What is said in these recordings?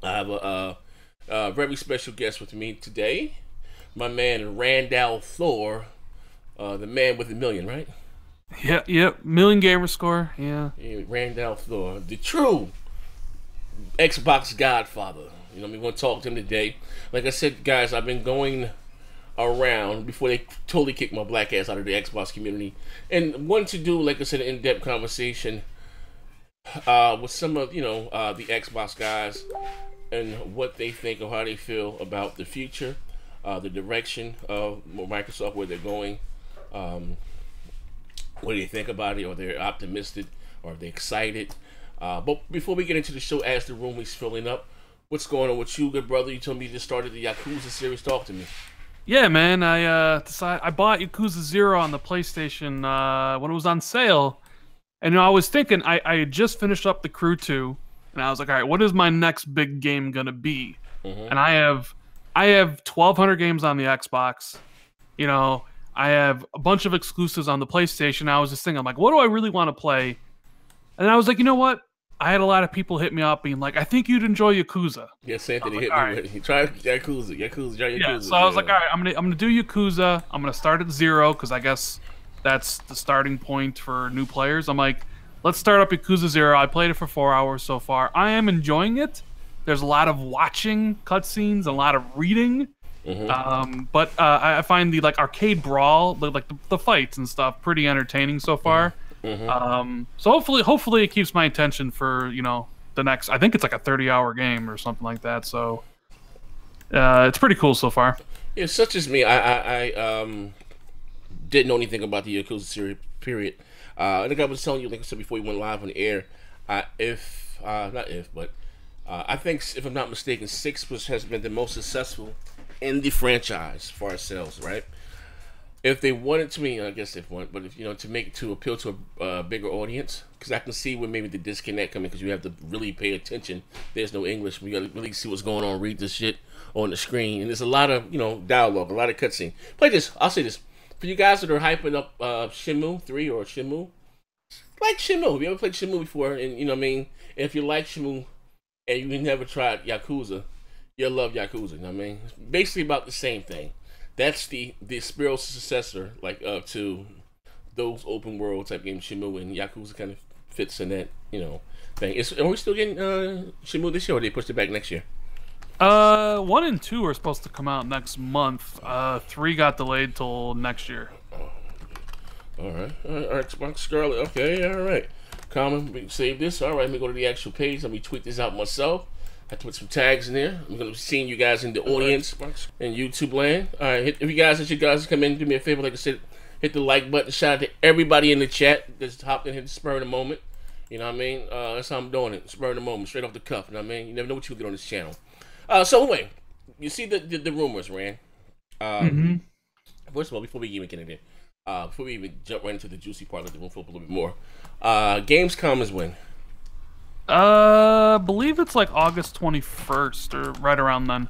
I have a very special guest with me today. My man Randall Thor, the man with a million, right? Yeah, yep. Million gamer score. Yeah. Yeah, Randall Thor, the true Xbox Godfather. You know, we want to talk to him today. Like I said, guys, I've been going around before they totally kicked my black ass out of the Xbox community, and wanted to do, like I said, an in-depth conversation with some of the Xbox guys and what they think or how they feel about the future, the direction of Microsoft, where they're going. Um, what do you think about it? Are they optimistic? Are they excited? But before we get into the show, as the room is filling up, what's going on with you, good brother? You told me you just started the Yakuza series. Talk to me. Yeah, man. I bought Yakuza Zero on the PlayStation when it was on sale, and I was thinking I had just finished up the Crew 2, and I was like, all right, what is my next big game gonna be? Mm-hmm. And I have 1,200 games on the Xbox. You know, I have a bunch of exclusives on the PlayStation. I was just thinking, I'm like, what do I really want to play? And I was like, you know what? I had a lot of people hit me up being like, I think you'd enjoy Yakuza. Yes, I was Anthony like, hit all me right. with. He tried Yakuza, try Yeah, Yakuza. so I was like, Yeah. all right, I'm gonna do Yakuza. I'm gonna start at zero because I guess that's the starting point for new players. I'm like, let's start up Yakuza Zero. I played it for 4 hours so far. I am enjoying it. There's a lot of watching cutscenes, a lot of reading. Mm-hmm. But I find the arcade brawl, the fights and stuff, pretty entertaining so far. Mm-hmm. So hopefully it keeps my attention for the next. I think it's like a 30-hour game or something like that. So it's pretty cool so far. Yeah, such as me, I didn't know anything about the Yakuza series. Period. Like I was telling you, like I said before we went live on the air, if not if, but I think, if I'm not mistaken, has been the most successful in the franchise for ourselves, right? If they wanted to, I guess they want, but if to appeal to a bigger audience, because I can see where maybe the disconnect coming, because you have to really pay attention. There's no English. We got to really see what's going on, read this shit on the screen, and there's a lot of dialogue, a lot of cutscene. Play this. I'll say this for you guys that are hyping up Shenmue 3 or Shenmue. Like Shenmue, have you ever played Shenmue before? And you know what I mean. If you like Shenmue and you never tried Yakuza, you'll love Yakuza. You know what I mean? It's basically about the same thing. That's the spiritual successor, to those open world type games. Shenmue and Yakuza kind of fits in that thing. Are we still getting Shenmue this year, or they pushed it back next year? 1 and 2 are supposed to come out next month. 3 got delayed till next year. All right. Xbox Scarlett. Okay, all right. Common, we save this. All right, let me go to the actual page. Let me tweet this out myself. I have to put some tags in there. I'm gonna be seeing you guys in the audience in YouTube land. All right, if you guys come in, do me a favor. Like I said, hit the like button. Shout out to everybody in the chat that's hopped in here to spur the moment. You know what I mean? That's how I'm doing it. Spur the moment, straight off the cuff. You know what I mean? You never know what you get on this channel. So anyway, you see the rumors, Rand. Mm-hmm. First of all, before we even get in there, before we even jump right into the juicy part, let the room fill up a little bit more. Gamescom is when? Believe it's like August 21st or right around then.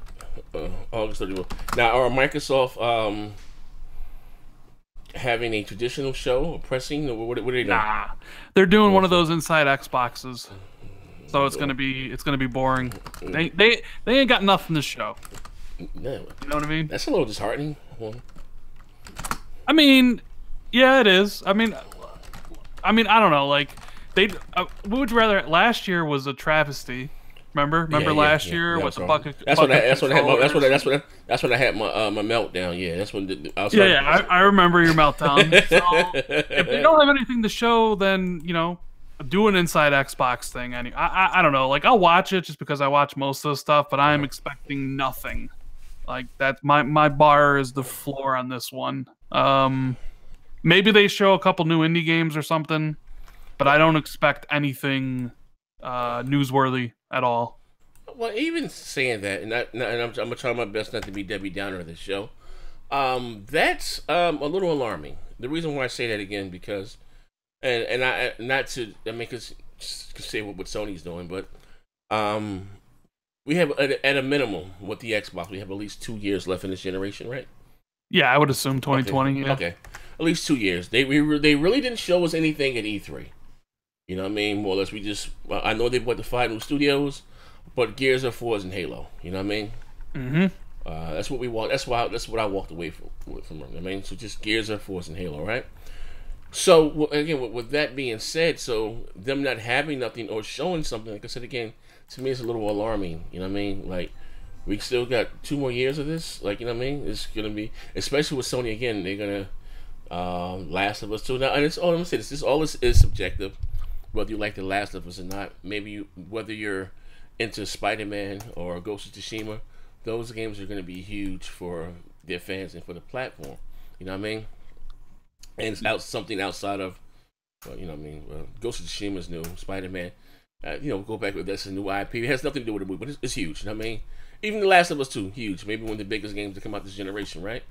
August 31st. Now, are Microsoft having a traditional show or pressing? Or what are they doing? Nah, they're doing one of those inside Xboxes, so it's gonna be boring. They ain't got nothing to show. No, You know what I mean? that's a little disheartening. Well, I mean, yeah, it is. I don't know. Like would you rather? Last year was a travesty. Remember last year Yeah, with the sorry. bucket. That's when I had my controllers. that's when I had my meltdown. Yeah, that's when I was. I remember your meltdown. So if they don't have anything to show, then do an inside Xbox thing. I don't know. Like, I'll watch it just because I watch most of the stuff, but I am expecting nothing. Like, that's my bar is the floor on this one. Maybe they show a couple new indie games or something, but I don't expect anything newsworthy at all. Well, even saying that, and I'm gonna try my best not to be Debbie Downer of this show. That's a little alarming. The reason why I say that again, because, and I not to cause say what Sony's doing, but we have at a minimum with the Xbox, we have at least 2 years left in this generation, right? Yeah, I would assume 2020. Okay. Yeah. Okay, at least 2 years. They really didn't show us anything at E3. You know what I mean? More or less, I know they bought the 5 new studios. but Gears of War and Halo. You know what I mean? Mm-hmm. That's what we want. That's what I walked away from. I mean, so just Gears of War and Halo, right? So again, with that being said, so them not having nothing or showing something, like I said again, to me it's a little alarming. You know what I mean? Like we still got 2 more years of this. Like you know what I mean? It's gonna be, especially with Sony again, they're gonna Last of Us 2 now, and it's all I'm gonna say. This all is subjective, whether you like the Last of Us or not. Maybe whether you're into Spider-Man or Ghost of Tsushima, those games are gonna be huge for their fans and for the platform. You know what I mean? And it's something outside of, you know what I mean? Ghost of Tsushima is new. Spider-Man, go back with that's a new IP. It has nothing to do with the movie, but it's huge. You know what I mean? Even The Last of Us 2, huge. Maybe one of the biggest games to come out this generation, right?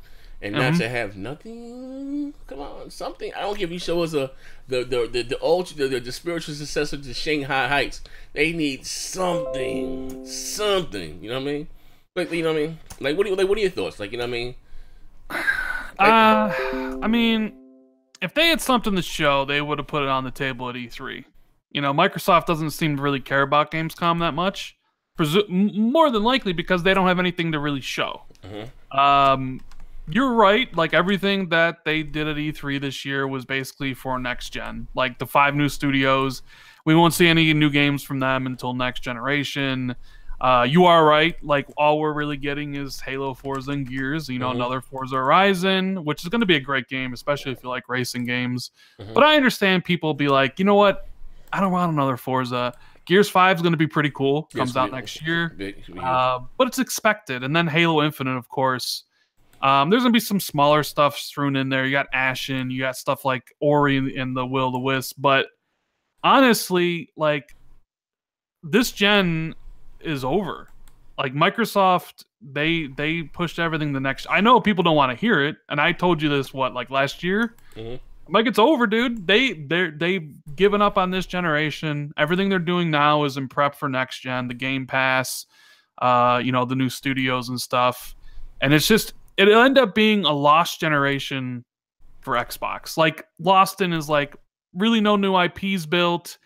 And not to have nothing. Come on, something. I don't care if you show us the spiritual successor to Shanghai Heights. They need something. You know what I mean? But you know what I mean? Like what are your thoughts? Like you know what I mean? I mean, if they had something to show, they would have put it on the table at E3. You know, Microsoft doesn't seem to really care about Gamescom that much. More than likely because they don't have anything to really show. Mm-hmm. You're right. Like everything that they did at E3 this year was basically for next gen. Like the 5 new studios, we won't see any new games from them until next generation. You are right. Like all we're really getting is Halo, Forza, and Gears. You know, another Forza Horizon, which is going to be a great game, especially if you like racing games. But I understand people be like, you know what? I don't want another Forza. Gears 5 is going to be pretty cool. Comes out next year. But it's expected. And then Halo Infinite, of course. There's going to be some smaller stuff strewn in there. You got Ashen. You got stuff like Ori and the Will of the Wisp. But honestly, like this gen is over. Like Microsoft, they pushed everything the next. I know people don't want to hear it, and I told you this last year. Like it's over, dude. They've given up on this generation. Everything they're doing now is in prep for next gen, the Game Pass, the new studios and stuff. And it'll end up being a lost generation for Xbox. Like Lost in is like really no new IPs built.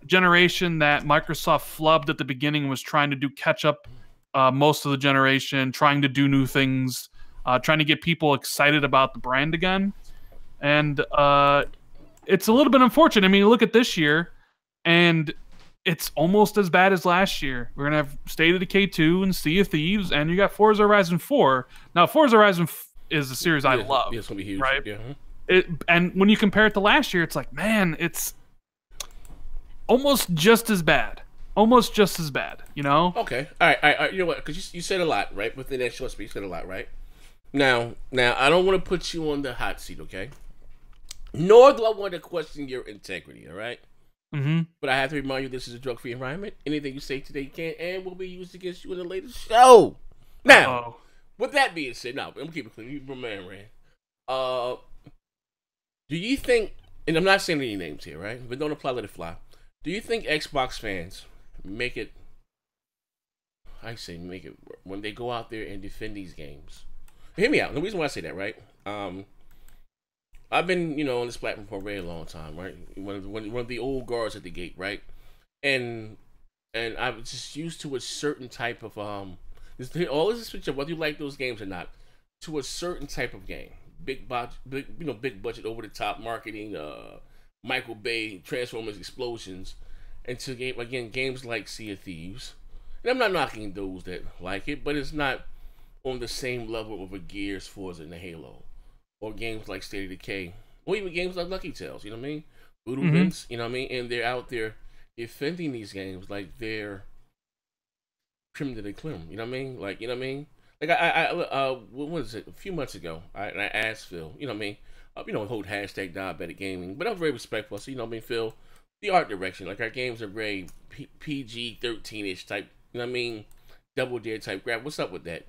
Generation that Microsoft flubbed at the beginning was trying to do catch up most of the generation, trying to do new things, trying to get people excited about the brand again. And it's a little bit unfortunate. I mean, look at this year, and it's almost as bad as last year. We're going to have State of Decay 2 and Sea of Thieves, and you got Forza Horizon 4. Now, Forza Horizon is a series I love. Yeah, it's going to be huge. Right? Yeah. And when you compare it to last year, it's like, man, it's almost just as bad. Almost just as bad, you know? Okay. All right. You know what? Because you said a lot, right? Within that short speech, you said a lot, right? Now, I don't want to put you on the hot seat, okay? Nor do I want to question your integrity, all right? But I have to remind you this is a drug-free environment. Anything you say today can and will be used against you in a later show. Now, with that being said, I'm going to keep it clean. You man, Rand. Do you think, and I'm not saying any names here, right? But don't apply, let it fly. Do you think Xbox fans make it when they go out there and defend these games? Hear me out. The reason why I say that, right? I've been, on this platform for a very long time, right? One of the old guards at the gate, right? And I'm just used to a certain type of this is switch up, whether you like those games or not, to a certain type of game. Big budget, over the top marketing, Michael Bay, Transformers, explosions, and to games like Sea of Thieves. And I'm not knocking those that like it, but it's not on the same level of a Gears, Forza, and a Halo. Or games like State of Decay. Or even games like Lucky Tales, you know what I mean? Voodoo Vince, you know what I mean? And they're out there defending these games like they're creme de la creme, you know what I mean? Like, you know what I mean? Like, what was it? A few months ago, I asked Phil, you know what I mean? Hold hashtag diabetic gaming. But I'm very respectful. So, you know what I mean, Phil? The art direction. Like, our games are very PG-13-ish type, you know what I mean? Double Dare type grab. What's up with that?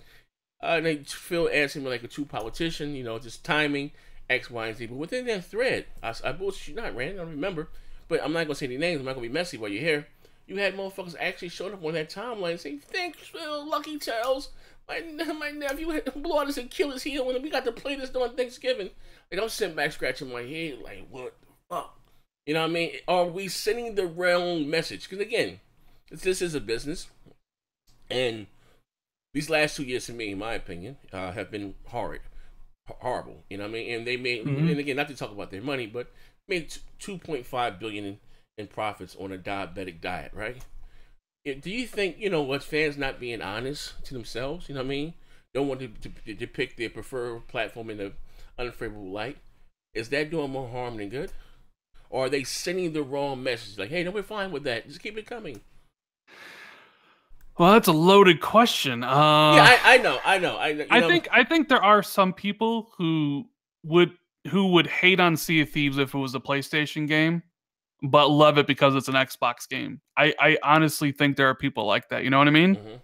And then Phil asked him like a true politician, just timing, X, Y, and Z. But within that thread, I bullshit you not, Randy, I don't remember. But I'm not going to say any names. I'm not going to be messy while you're here. You had motherfuckers actually showing up on that timeline and saying, thanks, Phil, Lucky Charles. My nephew blew out his Achilles heel and we got to play this on Thanksgiving. Like, I'm sitting back scratching my head like, what the fuck? You know what I mean? Are we sending the wrong message? Because again, this is a business. And these last 2 years, to me, in my opinion, have been horrible. You know what I mean? And they made, Mm-hmm. and again, not to talk about their money, but made 2.5 billion in profits on a diabetic diet, right? Do you think, what, fans not being honest to themselves? You know what I mean? Don't want to depict their preferred platform in an unfavorable light. Is that doing more harm than good? Or are they sending the wrong message? Like, hey, no, we're fine with that. Just keep it coming. Well, that's a loaded question. Yeah, I know. I think there are some people would who would hate on Sea of Thieves if it was a PlayStation game, but love it because it's an Xbox game. I honestly think there are people like that. You know what I mean? Mm-hmm.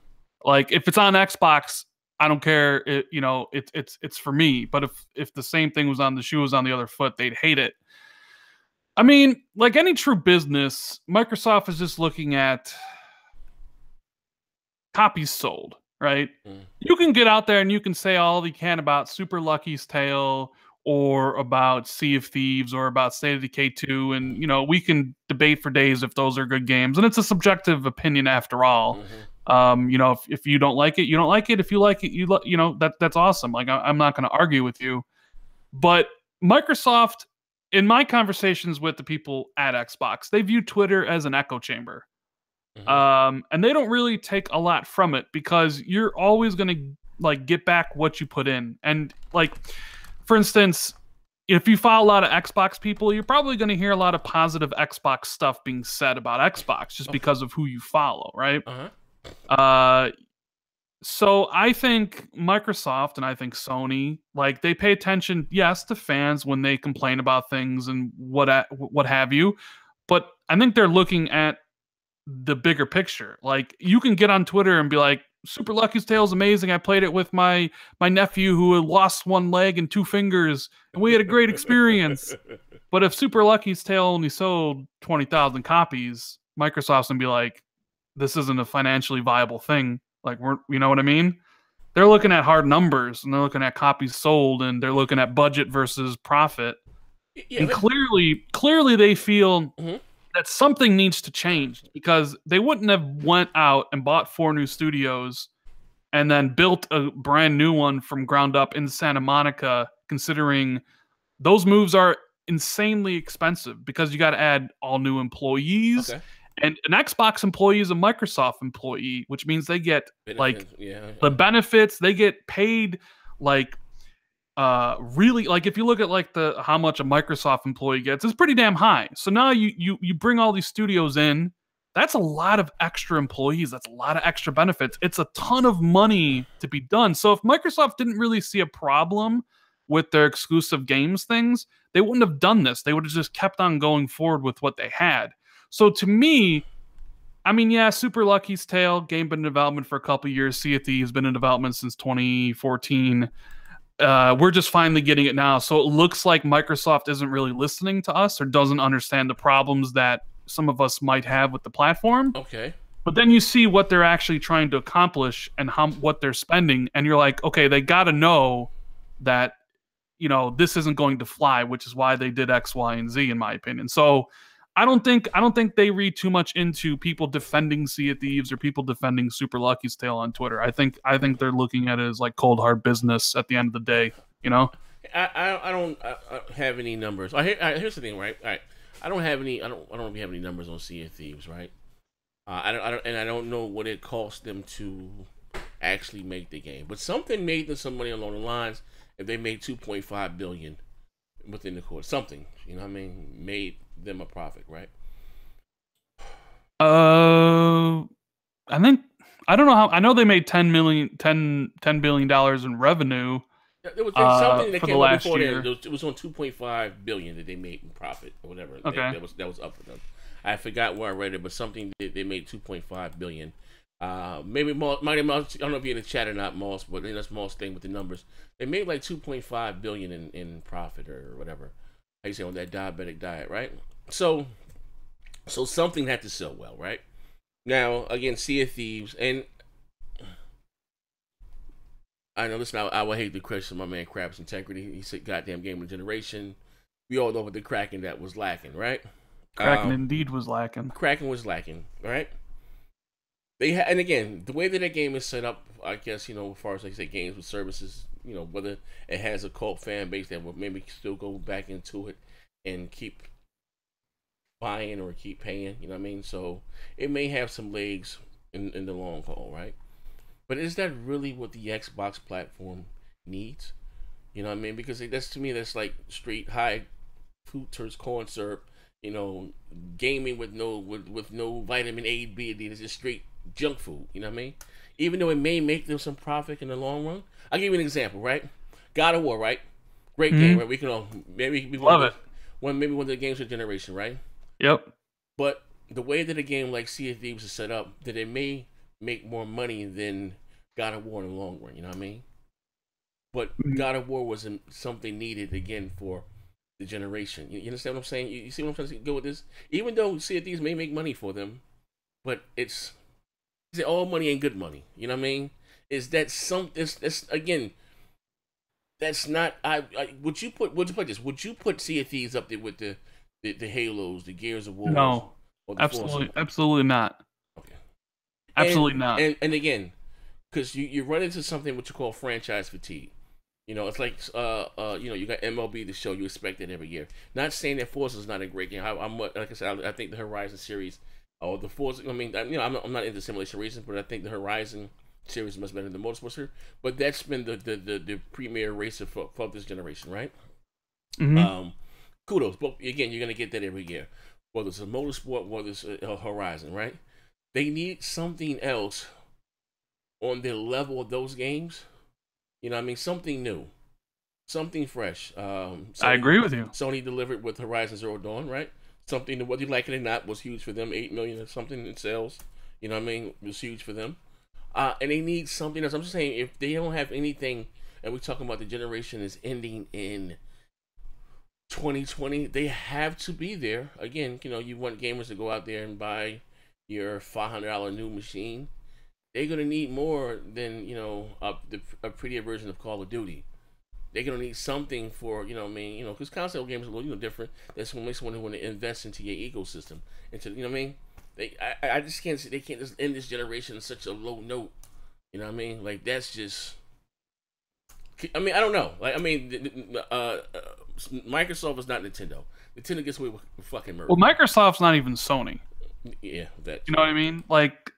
Like if it's on Xbox, I don't care. It's for me. But if the same thing was on the shoe was on the other foot, they'd hate it. I mean, like any true business, Microsoft is just looking at copies sold, right? Mm. You can get out there and you can say all you can about Super Lucky's Tale or about Sea of Thieves or about State of Decay 2, and we can debate for days if those are good games, and it's a subjective opinion after all. Mm-hmm. If you don't like it, you don't like it. If you like it, that's awesome. Like I'm not going to argue with you, but Microsoft, in my conversations with the people at Xbox, they view Twitter as an echo chamber. Mm-hmm. And they don't really take a lot from it because you're always going to like get back what you put in. And like, for instance, if you follow a lot of Xbox people, you're probably going to hear a lot of positive Xbox stuff being said about Xbox just because of who you follow, right? Uh-huh. So I think Microsoft and I think Sony, like they pay attention, yes, to fans when they complain about things and what have you, but I think they're looking at the bigger picture. Like you can get on Twitter and be like, Super Lucky's Tale is amazing. I played it with my nephew who had lost one leg and two fingers, and we had a great experience. But if Super Lucky's Tale only sold 20,000 copies, Microsoft's gonna be like, this isn't a financially viable thing. Like you know what I mean? They're looking at hard numbers and they're looking at copies sold and they're looking at budget versus profit. Yeah, And clearly they feel mm-hmm. that something needs to change because they wouldn't have went out and bought 4 new studios and then built a brand new one from ground up in Santa Monica, considering those moves are insanely expensive because you got to add all new employees. Okay. And an Xbox employee is a Microsoft employee, which means they get Benefits, the benefits, they get paid like really, like if you look at like the how much a Microsoft employee gets, it's pretty damn high. So now you bring all these studios in, that's a lot of extra employees, that's a lot of extra benefits. It's a ton of money to be done. So if Microsoft didn't really see a problem with their exclusive games things, they wouldn't have done this. They would have just kept on going forward with what they had. So to me, I mean, yeah, Super Lucky's Tale, game been in development for a couple of years. Sea of Thieves has been in development since 2014. We're just finally getting it now. So it looks like Microsoft isn't really listening to us or doesn't understand the problems that some of us might have with the platform. Okay. But then you see what they're actually trying to accomplish and what they're spending, and you're like, okay, they got to know that this isn't going to fly, which is why they did X, Y, and Z, in my opinion. So I don't think they read too much into people defending Sea of Thieves or people defending Super Lucky's Tale on Twitter. I think they're looking at it as like cold hard business at the end of the day. I don't have any numbers. Here's the thing, right? All right. I don't have any numbers on Sea of Thieves, right? I don't know what it cost them to actually make the game, but something made them some money along the lines. If they made 2.5 billion within the quarter, something, you know what I mean, made them a profit, right? I think I don't know how. I know they made $10 billion in revenue. There was something that for came the up last before year. that. It was on 2.5 billion that they made in profit or whatever. Okay. That was up for them. I forgot where I read it, but something they made 2.5 billion. Maybe Moss, I don't know if you're in the chat or not, Moss, but that's Moss thing with the numbers. They made like 2.5 billion in profit or whatever. How you say, on that diabetic diet, right? So something had to sell well, right? Now again, Sea of Thieves, and I know. Listen, I would hate to question my man Crab's integrity. He said, "Goddamn game of the generation." We all know what the Kraken that was lacking, right? Kraken indeed was lacking. Kraken was lacking, right? and again, the way that that game is set up, I guess, as far as like say games with services, whether it has a cult fan base that will maybe still go back into it and keep buying or keep paying, you know what I mean? So it may have some legs in the long haul, right? But is that really what the Xbox platform needs? You know what I mean? Because that's, to me, that's like straight high fructose corn syrup, gaming with no vitamin A, B, and D. It's just straight junk food. You know what I mean? Even though it may make them some profit in the long run. I'll give you an example, right? God of War, right? Great game, right? We can all maybe we Love it. Maybe one of the games of the generation, right? Yep. But the way that a game like Sea of Thieves is set up, that it may make more money than God of War in the long run. You know what I mean? But God of War wasn't something needed again for the generation. You understand what I'm saying? You see what I'm trying to go with this? Even though Sea of Thieves may make money for them, but it's all money ain't good money. You know what I mean? Is that It's again? That's not. Would you put this? Would you put Sea of Thieves up there with the Halos, the Gears of War? No, or the absolutely not. Okay. Absolutely not. And again, because you run into something what you call franchise fatigue. It's like you got MLB the show. You expect it every year. Not saying that Forza is not a great game. I'm like I said, I think the Horizon series or the Forza. I mean, I'm not into simulation racing, but I think the Horizon series must have been in the motorsport series. But that's been the premier racer for this generation, right? Mm-hmm. Kudos. But again, you're gonna get that every year. Whether it's a motorsport, whether it's a Horizon, right? They need something else on the level of those games. You know what I mean? Something new. Something fresh. I agree with you. Sony delivered with Horizon Zero Dawn, right? Something that, whether you like it or not, was huge for them. 8 million or something in sales. You know what I mean? It was huge for them. And they need something else. I'm just saying, if they don't have anything, and we're talking about the generation is ending in 2020, they have to be there. Again, you want gamers to go out there and buy your $500 new machine. They're gonna need more than a prettier version of Call of Duty. They're gonna need something for because console games are a little different. That's what makes someone who want to invest into your ecosystem. Into what I mean. I just can't see they can't just end this generation on such a low note. You know what I mean? Like that's just. I mean, I don't know. Like I mean, Microsoft is not Nintendo. Nintendo gets away with fucking murder. Well, Microsoft's not even Sony. Yeah, that. You know what I mean? Like,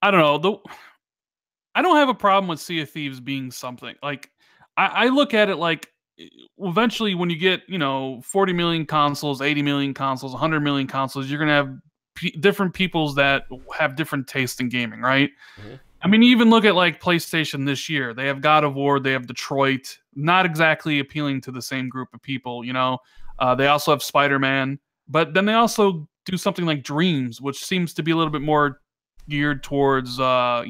I don't know. I don't have a problem with Sea of Thieves being something. Like, I look at it like, eventually when you get 40 million consoles, 80 million consoles, 100 million consoles, you're gonna have different peoples that have different tastes in gaming, right? Mm-hmm. I mean, you even look at like PlayStation this year. They have God of War, they have Detroit, not exactly appealing to the same group of people. They also have Spider-Man, but then they also do something like Dreams, which seems to be a little bit more geared towards a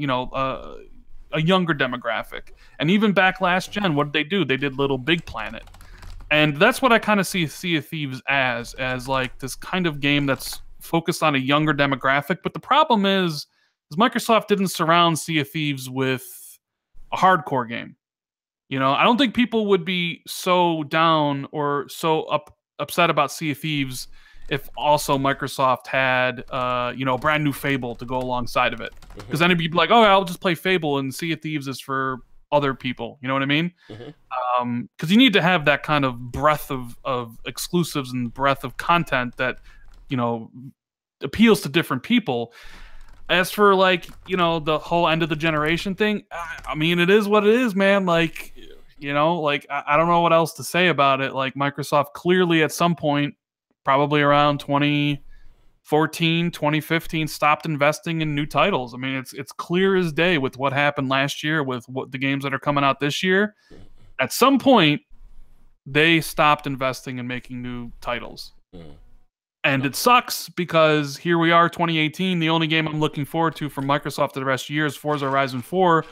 younger demographic. And even back last gen, what did they do? They did Little Big Planet. And that's what I kind of see Sea of Thieves as like this kind of game that's focused on a younger demographic. But the problem is Microsoft didn't surround Sea of Thieves with a hardcore game. I don't think people would be so down or so upset about Sea of Thieves if also Microsoft had a brand new Fable to go alongside of it. Because then it'd be like, oh, I'll just play Fable and Sea of Thieves is for other people. You know what I mean? Because you need to have that kind of breadth of exclusives and breadth of content that appeals to different people. As for the whole end of the generation thing, I mean, it is what it is, man. Like, I don't know what else to say about it. Like, Microsoft clearly at some point, probably around 2014, 2015, stopped investing in new titles. I mean, it's clear as day with what happened last year, with what the games that are coming out this year. At some point, they stopped investing in making new titles. And it sucks because here we are, 2018. The only game I'm looking forward to from Microsoft the rest of the year is Forza Horizon 4,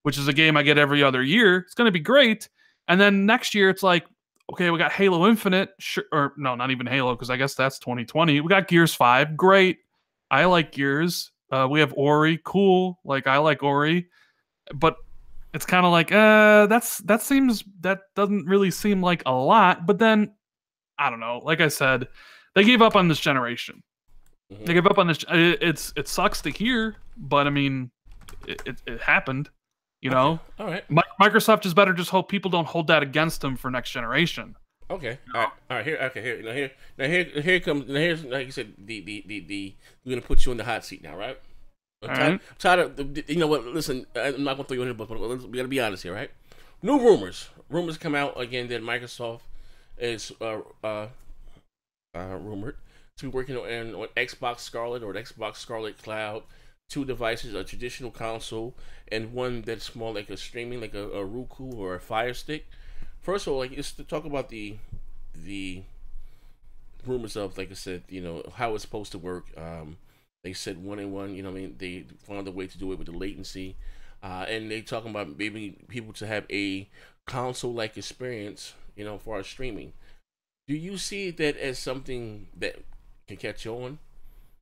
which is a game I get every other year. It's going to be great. And then next year, it's like, okay, we got Halo Infinite. Sure, or no, not even Halo, because I guess that's 2020. We got Gears 5. Great. I like Gears. We have Ori. Cool. Like, I like Ori. But it's kind of like, that doesn't really seem like a lot. But then, I don't know. Like I said, they gave up on this generation. They gave up on this. It sucks to hear, but I mean, it happened. You Okay. know, All right. Microsoft is better. Just hope people don't hold that against them for next generation. Okay. All right. All right. Here. Okay. Here. Here comes. Now here's like you said. The. We're gonna put you in the hot seat now, right? All right. I'm tired of. You know what? Listen, I'm not gonna throw you in the bus, but we gotta be honest here, right? New rumors. Rumors come out again that Microsoft is rumored to be working on Xbox Scarlett or Xbox Scarlett Cloud, two devices, a traditional console and one that's more like a streaming, like a Roku or a Fire Stick. First of all, like just to talk about the rumors of, like I said, how it's supposed to work. They said 1-in-1. I mean, they found a way to do it with the latency, and they talking about maybe people to have a console-like experience, for our streaming. Do you see that as something that can catch on?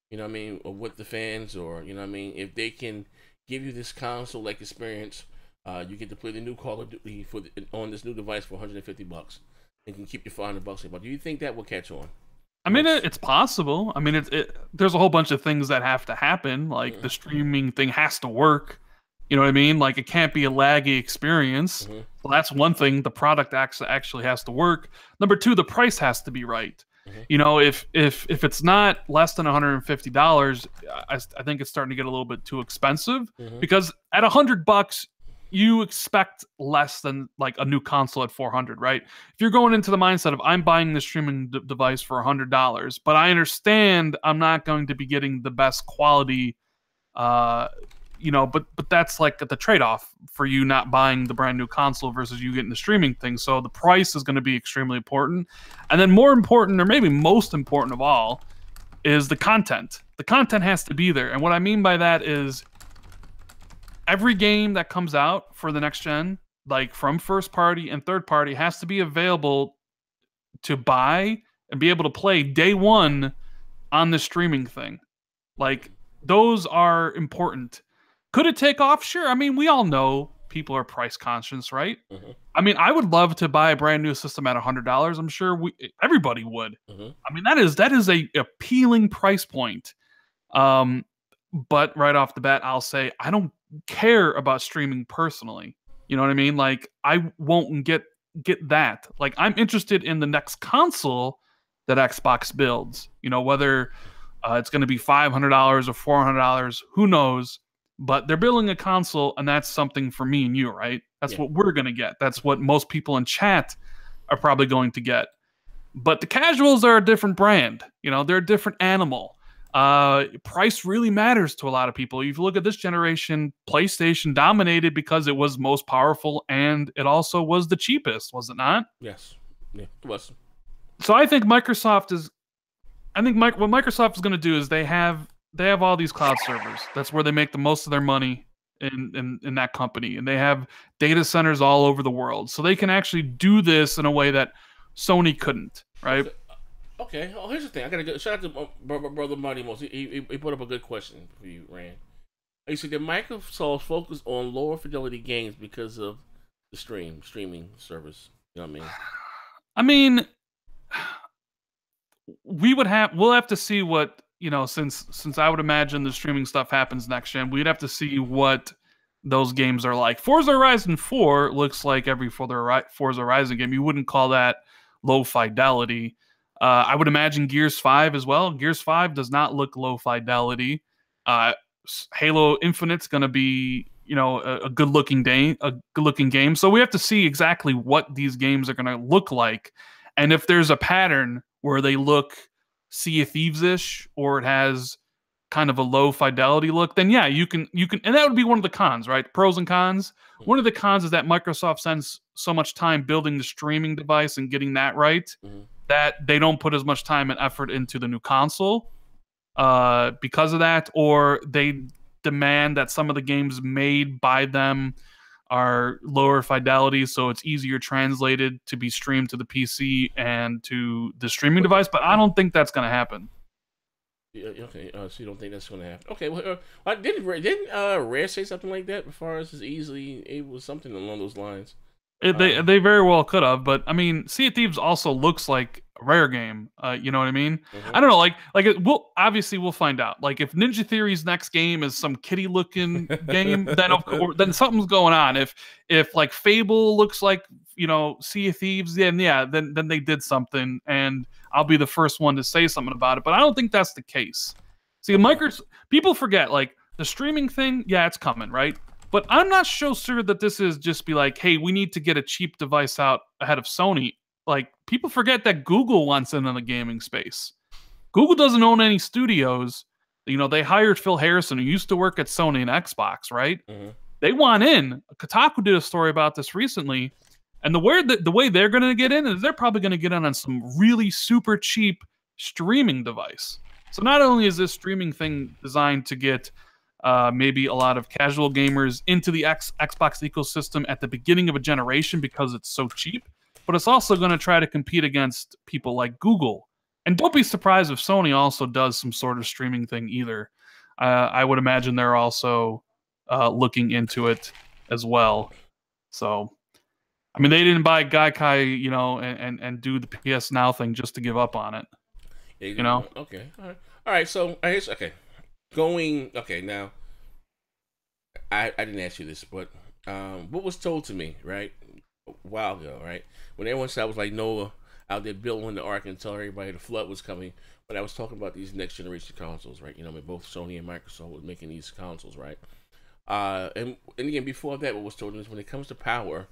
You know what I mean, or with the fans, or what I mean, if they can give you this console-like experience, you get to play the new Call of Duty on this new device for $150, and can keep your $500. But do you think that will catch on? I mean, it's possible. I mean, there's a whole bunch of things that have to happen. Like the streaming thing has to work. You know what I mean? Like it can't be a laggy experience. Mm-hmm. Well, that's one thing. The product actually has to work. Number two, the price has to be right. Mm-hmm. If it's not less than $150, I think it's starting to get a little bit too expensive. Mm-hmm. Because at $100, you expect less than like a new console at 400, right? If you're going into the mindset of I'm buying the streaming device for $100, but I understand I'm not going to be getting the best quality, but that's like the trade-off for you not buying the brand new console versus you getting the streaming thing. So the price is going to be extremely important. And then more important, or maybe most important of all, is the content. The content has to be there. And what I mean by that is every game that comes out for the next gen, like from first party and third party, has to be available to buy and be able to play day one on the streaming thing. Like, those are important. Could it take off? Sure. I mean, we all know people are price conscious, right? Mm-hmm. I mean, I would love to buy a brand new system at $100. I'm sure everybody would. Mm-hmm. I mean, that is a appealing price point. But right off the bat, I'll say I don't care about streaming personally. You know what I mean? Like, I won't get that. Like, I'm interested in the next console that Xbox builds. Whether it's going to be $500 or $400, who knows? But they're building a console, and that's something for me and you, right? That's what we're going to get. That's what most people in chat are probably going to get. But the casuals are a different brand. They're a different animal. Price really matters to a lot of people. If you look at this generation, PlayStation dominated because it was most powerful, and it also was the cheapest, was it not? Yes. Yeah, it was. So I think what Microsoft is going to do is they have all these cloud servers. That's where they make the most of their money in that company, and they have data centers all over the world, so they can actually do this in a way that Sony couldn't, right? Okay. Oh, here's the thing. I gotta go. Shout out to brother Marty Most. He put up a good question for you, Rand. He said that Microsoft focused on lower fidelity games because of the streaming service. You know what I mean, we'll have to see what, since I would imagine the streaming stuff happens next gen, we'd have to see what those games are like. Forza Horizon 4 looks like every Forza Horizon game. You wouldn't call that low fidelity. I would imagine Gears 5 as well. Gears 5 does not look low fidelity. Halo Infinite's going to be, a good-looking game. So we have to see exactly what these games are going to look like. And if there's a pattern where they look Sea of Thieves-ish, or it has kind of a low fidelity look, then yeah, you can, and that would be one of the cons, right? Pros and cons. One of the cons is that Microsoft spends so much time building the streaming device and getting that right, that they don't put as much time and effort into the new console because of that, or they demand that some of the games made by them are lower fidelity, so it's easier translated to be streamed to the PC and to the streaming device. But I don't think that's going to happen. Yeah, okay. So you don't think that's going to happen? Okay. Well, didn't Rare say something like that? As far as easily able, something along those lines. They very well could have, but I mean, Sea of Thieves also looks like rare game. You know what I mean? Mm-hmm. I don't know. We'll find out. Like if Ninja Theory's next game is some kitty looking game, then then something's going on. If like Fable looks like Sea of Thieves, then yeah, then they did something, and I'll be the first one to say something about it. But I don't think that's the case. See, people forget like the streaming thing. Yeah, it's coming, right? But I'm not so sure that this is just be like, hey, we need to get a cheap device out ahead of Sony. Like people forget that Google wants in on the gaming space. Google doesn't own any studios. They hired Phil Harrison, who used to work at Sony and Xbox, right? Mm-hmm. They want in. Kotaku did a story about this recently, and the way they're going to get in is they're probably going to get in on some really super cheap streaming device. So not only is this streaming thing designed to get maybe a lot of casual gamers into the Xbox ecosystem at the beginning of a generation because it's so cheap, but it's also going to try to compete against people like Google. And don't be surprised if Sony also does some sort of streaming thing either. I would imagine they're also looking into it as well. So, I mean, they didn't buy Gaikai, and do the PS Now thing just to give up on it. Okay. All right. So I guess now. I didn't ask you this, but what was told to me right a while ago, right? When everyone said I was like Noah out there building the ark and telling everybody the flood was coming, but I was talking about these next generation consoles, right? Both Sony and Microsoft was making these consoles, right? And again, before that, what was told is when it comes to power,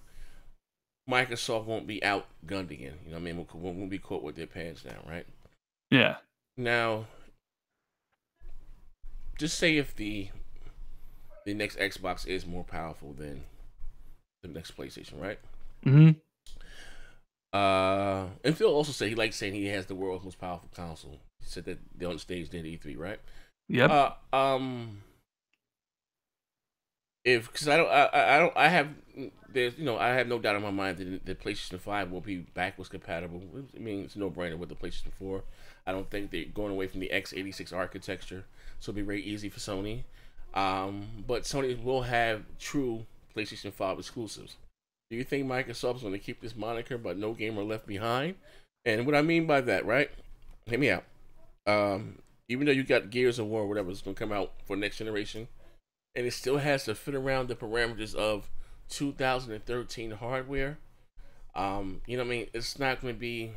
Microsoft won't be outgunned again. Won't be caught with their pants down, right? Yeah. Now, just say if the next Xbox is more powerful than the next PlayStation, right? Mm-hmm. And Phil also said he likes saying he has the world's most powerful console. He said that they're on stage at E3, right? Yep. Because I have no doubt in my mind that the PlayStation 5 will be backwards compatible. I mean, it's no brainer with the PlayStation 4. I don't think they're going away from the x86 architecture, so it'll be very easy for Sony. But Sony will have true PlayStation 5 exclusives. Do you think Microsoft's going to keep this moniker, but no gamer left behind? And what I mean by that, right? Hear me out. Even though you got Gears of War or whatever is going to come out for next generation, and it still has to fit around the parameters of 2013 hardware. You know what I mean? It's not going to be.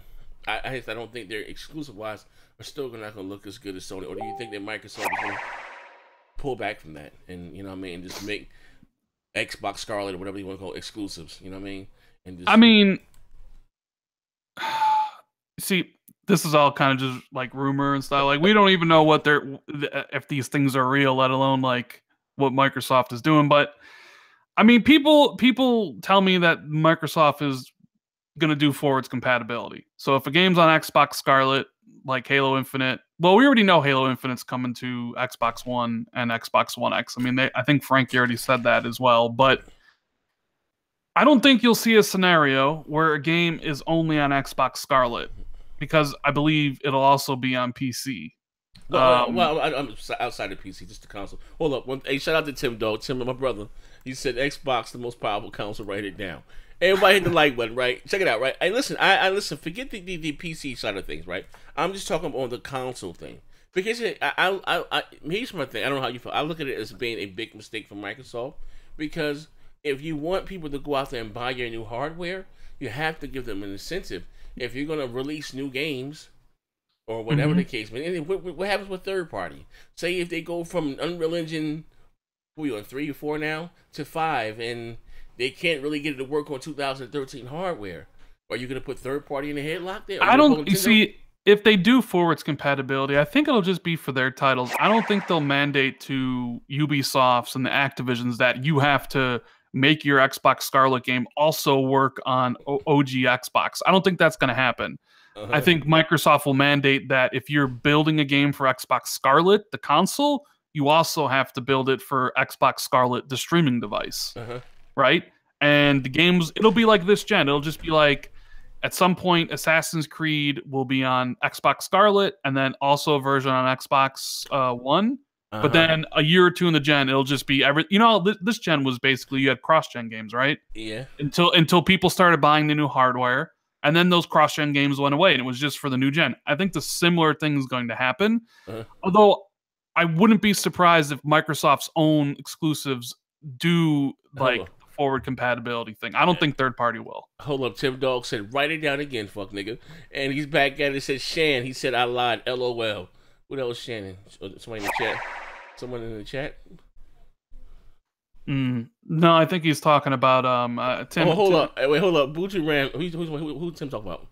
I don't think they're exclusive wise are still not going to look as good as Sony. Or do you think that Microsoft is going to pull back from that and and just make Xbox Scarlett or whatever you want to call it, exclusives? You know what I mean? And see, this is all kind of just like rumor and stuff. Like we don't even know if these things are real, let alone like what Microsoft is doing. But I mean, people tell me that Microsoft is going to do forwards compatibility. So if a game's on Xbox Scarlett, like Halo Infinite, well, we already know Halo Infinite's coming to Xbox One and Xbox One X. I mean, I think Frankie already said that as well. But I don't think you'll see a scenario where a game is only on Xbox Scarlett, because I believe it'll also be on PC. I'm outside of PC, just the console. Hold up. Hey, shout out to Tim, though. Tim, my brother. He said Xbox, the most powerful console. Write it down. Everybody hit the like button, right? Check it out, right? Hey, listen, I listen. Forget the PC side of things, right? I'm just talking on the console thing. Because here's my thing. I don't know how you feel. I look at it as being a big mistake for Microsoft. Because if you want people to go out there and buy your new hardware, you have to give them an incentive. If you're going to release new games, or whatever the case, man. What happens with third party? Say if they go from Unreal Engine, what are you on 3 or 4 now, to 5, and they can't really get it to work on 2013 hardware. Are you going to put third party in the headlock there? I don't. You see, if they do forwards compatibility, I think it'll just be for their titles. I don't think they'll mandate to Ubisofts and the Activisions that you have to make your Xbox Scarlett game also work on OG Xbox. I don't think that's going to happen. I think Microsoft will mandate that if you're building a game for Xbox Scarlett, the console, you also have to build it for Xbox Scarlett, the streaming device, right? And the games, it'll be like this gen. It'll just be like, at some point, Assassin's Creed will be on Xbox Scarlett, and then also a version on Xbox One. But then a year or two in the gen, it'll just be this gen was basically, you had cross-gen games, right? Yeah. Until people started buying the new hardware. And then those cross-gen games went away, and it was just for the new gen. I think the similar thing is going to happen. Uh-huh. Although I wouldn't be surprised if Microsoft's own exclusives do Hold like on. the forward compatibility thing. I don't think third party will. Hold up. Tim Dog said, write it down again, fuck nigga. And he's back at it. It said, Shan. He said, I lied. LOL. What else, Shannon? Somebody in the chat? Someone in the chat? No, I think he's talking about Tim. Oh, hold up. Wait, hold up. Buju Ram. Who Tim talking about?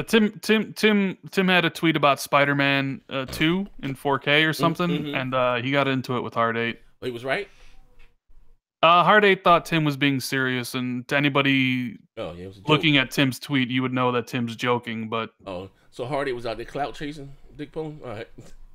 Tim had a tweet about Spider-Man 2 in 4K or something, and he got into it with Hard 8. Oh, he was right? Hard 8 thought Tim was being serious, and to anybody looking at Tim's tweet, you would know that Tim's joking, but... Oh, so Hard 8 was out there clout chasing Dick Pone? All right.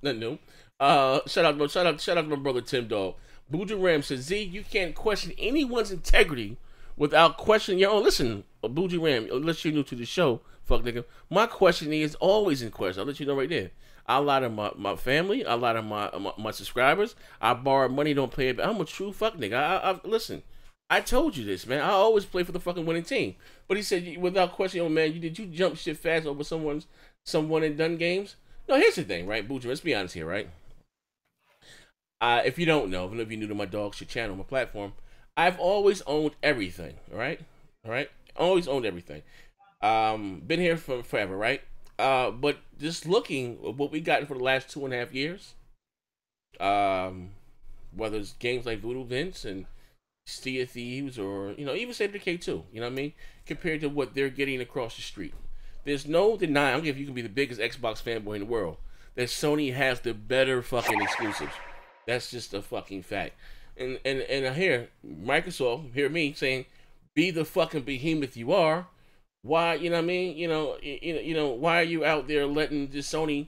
Nothing new. Shout out to my brother Tim Dog. Buju Ram says, Z, you can't question anyone's integrity without questioning your own. Listen, Buju Ram, unless you're new to the show, fuck nigga, my questioning is always in question. I'll let you know right there. I lie to my family. I lie to my subscribers. I borrow money, don't pay it back. I'm a true fuck nigga. Listen, I told you this, man. I always play for the fucking winning team. But he said, without questioning, oh man, did you jump shit fast over some one and done games? No, here's the thing, right, Buju? Let's be honest here, right? If you don't know, if you're new to my dog shit channel, my platform, I've always owned everything. All right, always owned everything. Been here for forever, right? But just looking at what we gotten for the last 2.5 years, whether it's games like Voodoo Vince and Sea of Thieves, or even State of Decay 2, you know what I mean? Compared to what they're getting across the street, there's no denying. I don't care if you can be the biggest Xbox fanboy in the world, that Sony has the better fucking exclusives. That's just a fucking fact. And I hear Microsoft, hear me saying, be the fucking behemoth you are. Why, you know what I mean? Why are you out there letting this Sony?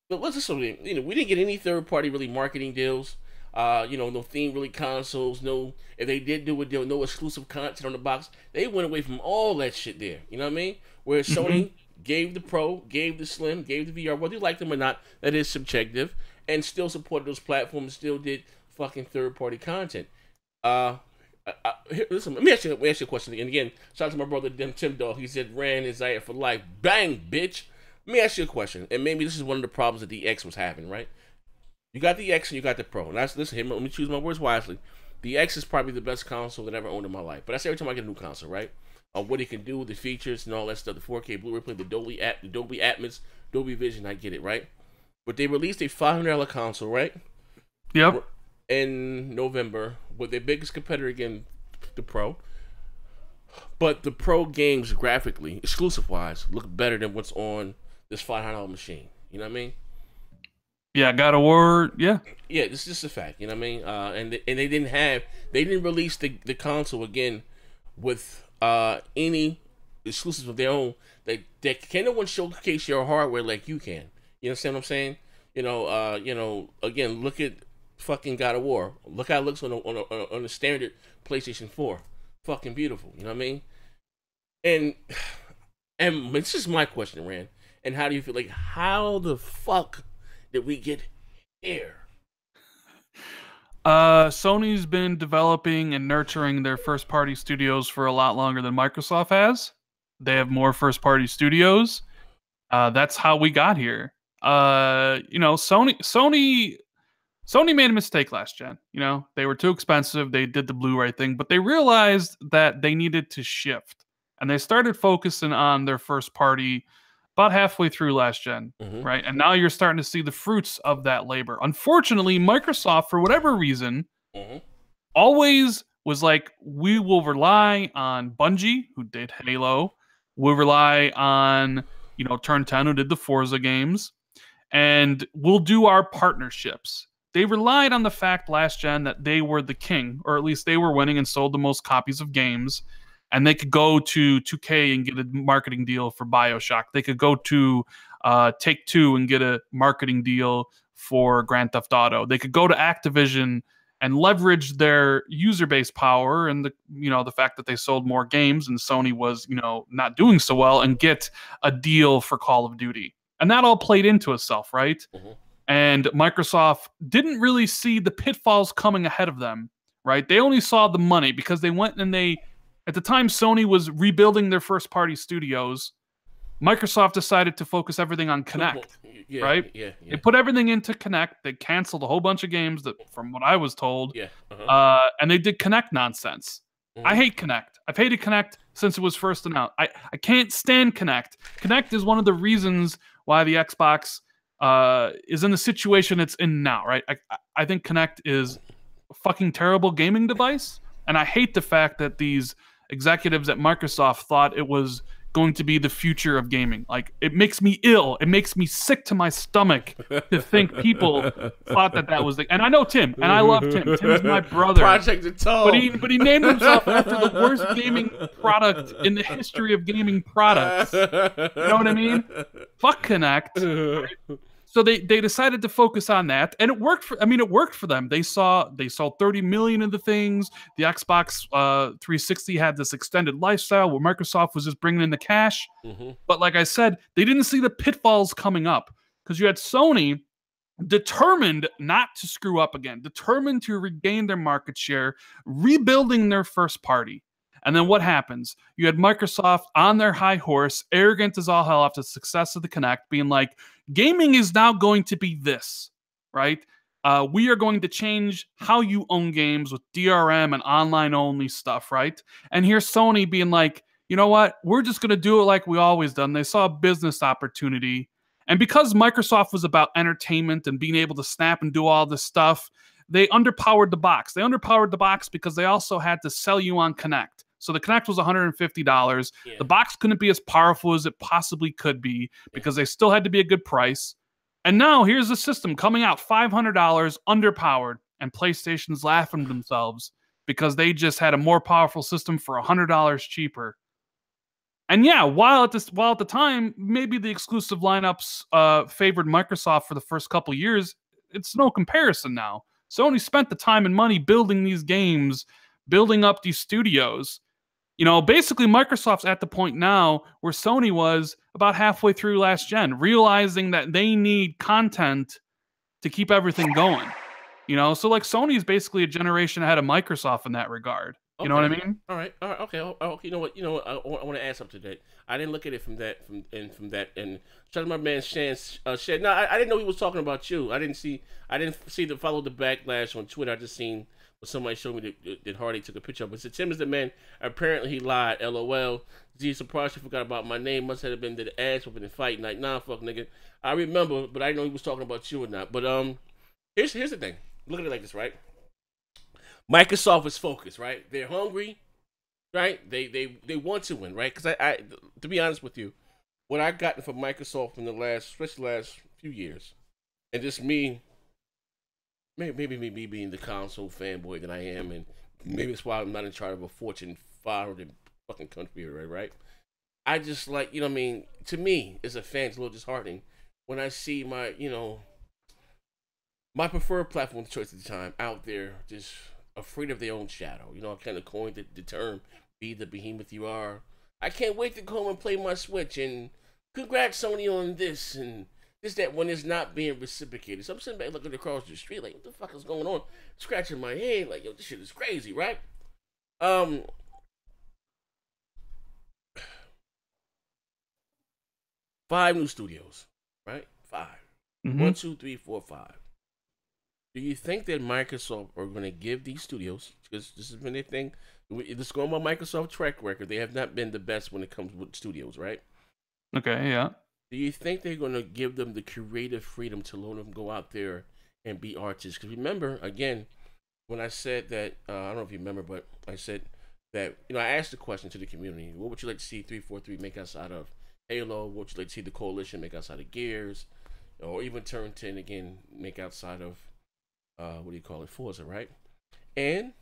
But what's this Sony? We didn't get any third party really marketing deals. No theme really consoles. No, if they did do a deal, no exclusive content on the box. They went away from all that shit there. You know what I mean? Whereas Sony gave the Pro, gave the Slim, gave the VR, whether you like them or not, that is subjective, and still supported those platforms, still did fucking third-party content. Listen, let me ask you a question. And again, shout out to my brother Tim Dog. He said, ran his eye for life. Bang, bitch. Let me ask you a question. And maybe this is one of the problems that the X was having, right? You got the X and you got the Pro. And listen, let me choose my words wisely. The X is probably the best console that I ever owned in my life. But that's every time I get a new console, right? What it can do, the features and all that stuff, the 4K Blu-ray play, the Dolby Atmos, Dolby Vision, I get it, right? But they released a $500 console, right? Yep. In November, with their biggest competitor again, the Pro. But the Pro games graphically, exclusive-wise, look better than what's on this $500 machine. You know what I mean? Yeah, God of War. Yeah. Yeah, this is just a fact. You know what I mean? And they didn't release the console again with any exclusives of their own. That can no one showcase your hardware like you can. You understand what I'm saying? Again, look at fucking God of War. Look how it looks on a standard PlayStation 4. Fucking beautiful. You know what I mean? And this is my question, Rand. And how do you feel? Like, how the fuck did we get here? Sony's been developing and nurturing their first-party studios for a lot longer than Microsoft has. They have more first-party studios. That's how we got here. Sony made a mistake last gen. They were too expensive. They did the Blu-ray thing, but they realized that they needed to shift, and they started focusing on their first party about halfway through last gen, right? And now you're starting to see the fruits of that labor. Unfortunately, Microsoft, for whatever reason, always was like, we will rely on Bungie, who did Halo. We'll rely on, Turn 10, who did the Forza games. And we'll do our partnerships. They relied on the fact last gen that they were the king, or at least they were winning and sold the most copies of games. And they could go to 2K and get a marketing deal for BioShock. They could go to Take-Two and get a marketing deal for Grand Theft Auto. They could go to Activision and leverage their user base power and the fact that they sold more games and Sony was not doing so well, and get a deal for Call of Duty. And that all played into itself, right? And Microsoft didn't really see the pitfalls coming ahead of them, right? They only saw the money because they went and they At the time, Sony was rebuilding their first party studios. Microsoft decided to focus everything on Connect, Yeah, right? yeah, They yeah, put everything into Connect. They canceled a whole bunch of games that, from what I was told, yeah. and they did Connect nonsense. I Hmm. hate Connect. I've hated Connect since it was first announced. I can't stand Connect. Connect is one of the reasons why the Xbox is in the situation it's in now, right? I think Connect is a fucking terrible gaming device, and I hate the fact that these executives at Microsoft thought it was going to be the future of gaming. Like, it makes me ill. It makes me sick to my stomach to think people thought that that was the. And I know Tim, and I love Tim. Tim's my brother, Project the but Toe. he named himself after the worst gaming product in the history of gaming products. You know what I mean? Fuck Connect. So they decided to focus on that, and it worked for. I mean, it worked for them. They sold 30 million of the things. The Xbox 360 had this extended lifestyle where Microsoft was just bringing in the cash. Hmm. But like I said, they didn't see the pitfalls coming up because you had Sony determined not to screw up again, determined to regain their market share, rebuilding their first party. And then what happens? You had Microsoft on their high horse, arrogant as all hell after the success of the Kinect, being like, gaming is now going to be this, right? We are going to change how you own games with DRM and online only stuff, right? And here's Sony being like, you know what? We're just going to do it like we always done. They saw a business opportunity. And because Microsoft was about entertainment and being able to snap and do all this stuff, they underpowered the box. They underpowered the box because they also had to sell you on Connect. So the Connect was $150. Yeah, The box couldn't be as powerful as it possibly could be because they still had to be a good price. And now here's a system coming out $500 underpowered, and PlayStation's laughing to themselves because they just had a more powerful system for $100 cheaper. And yeah, while at the time, maybe the exclusive lineups favored Microsoft for the first couple years, it's no comparison now. Sony spent the time and money building these games, building up these studios. You know, basically Microsoft's at the point now where Sony was about halfway through last gen, realizing that they need content to keep everything going. You know, so like Sony is basically a generation ahead of Microsoft in that regard. You know what I okay. mean? All right, okay. You know what? I want to add something to that. I didn't look at it from that. And shout out to my man Shan. Shan. No, I didn't know he was talking about you. I didn't see follow the backlash on Twitter. I just seen when somebody showed me that Hardy took a picture of. But said Tim is the man. Apparently he lied. LOL. Z, surprised you forgot about my name. Must have been the ass whooping and fight night. Nah, fuck nigga. I remember, but I didn't know he was talking about you or not. But here's the thing. Look at it like this, right? Microsoft is focused, right? They're hungry, right? They want to win, right? Because I to be honest with you, what I gotten from Microsoft in the especially last few years, and just maybe me being the console fanboy that I am, and maybe it's why I'm not in charge of a Fortune 500 fucking country, right? I just like, you know what I mean? To me, as a fan, it's a little disheartening when I see my preferred platform choice at the time out there just afraid of their own shadow. You know, I kind of coined the term "be the behemoth you are." I can't wait to go home and play my Switch, and congrats Sony on this and this that when it's not being reciprocated. So I'm sitting back looking across the street like, what the fuck is going on? Scratching my head like, yo, this shit is crazy, right? Um, 5 new studios, right? 5. Mm-hmm. 1, 2, 3, 4, 5. Do you think that Microsoft are going to give these studios, because this has been their thing, this going by Microsoft track record, they have not been the best when it comes with studios, right? Okay, yeah. Do you think they're going to give them the creative freedom to let them go out there and be artists? Because remember, again, when I said that, I don't know if you remember, but I said that, I asked the question to the community, what would you like to see 343 make outside of Halo? What would you like to see the Coalition make outside of Gears? Or even Turn 10 again, make outside of what do you call it, Forza, right? And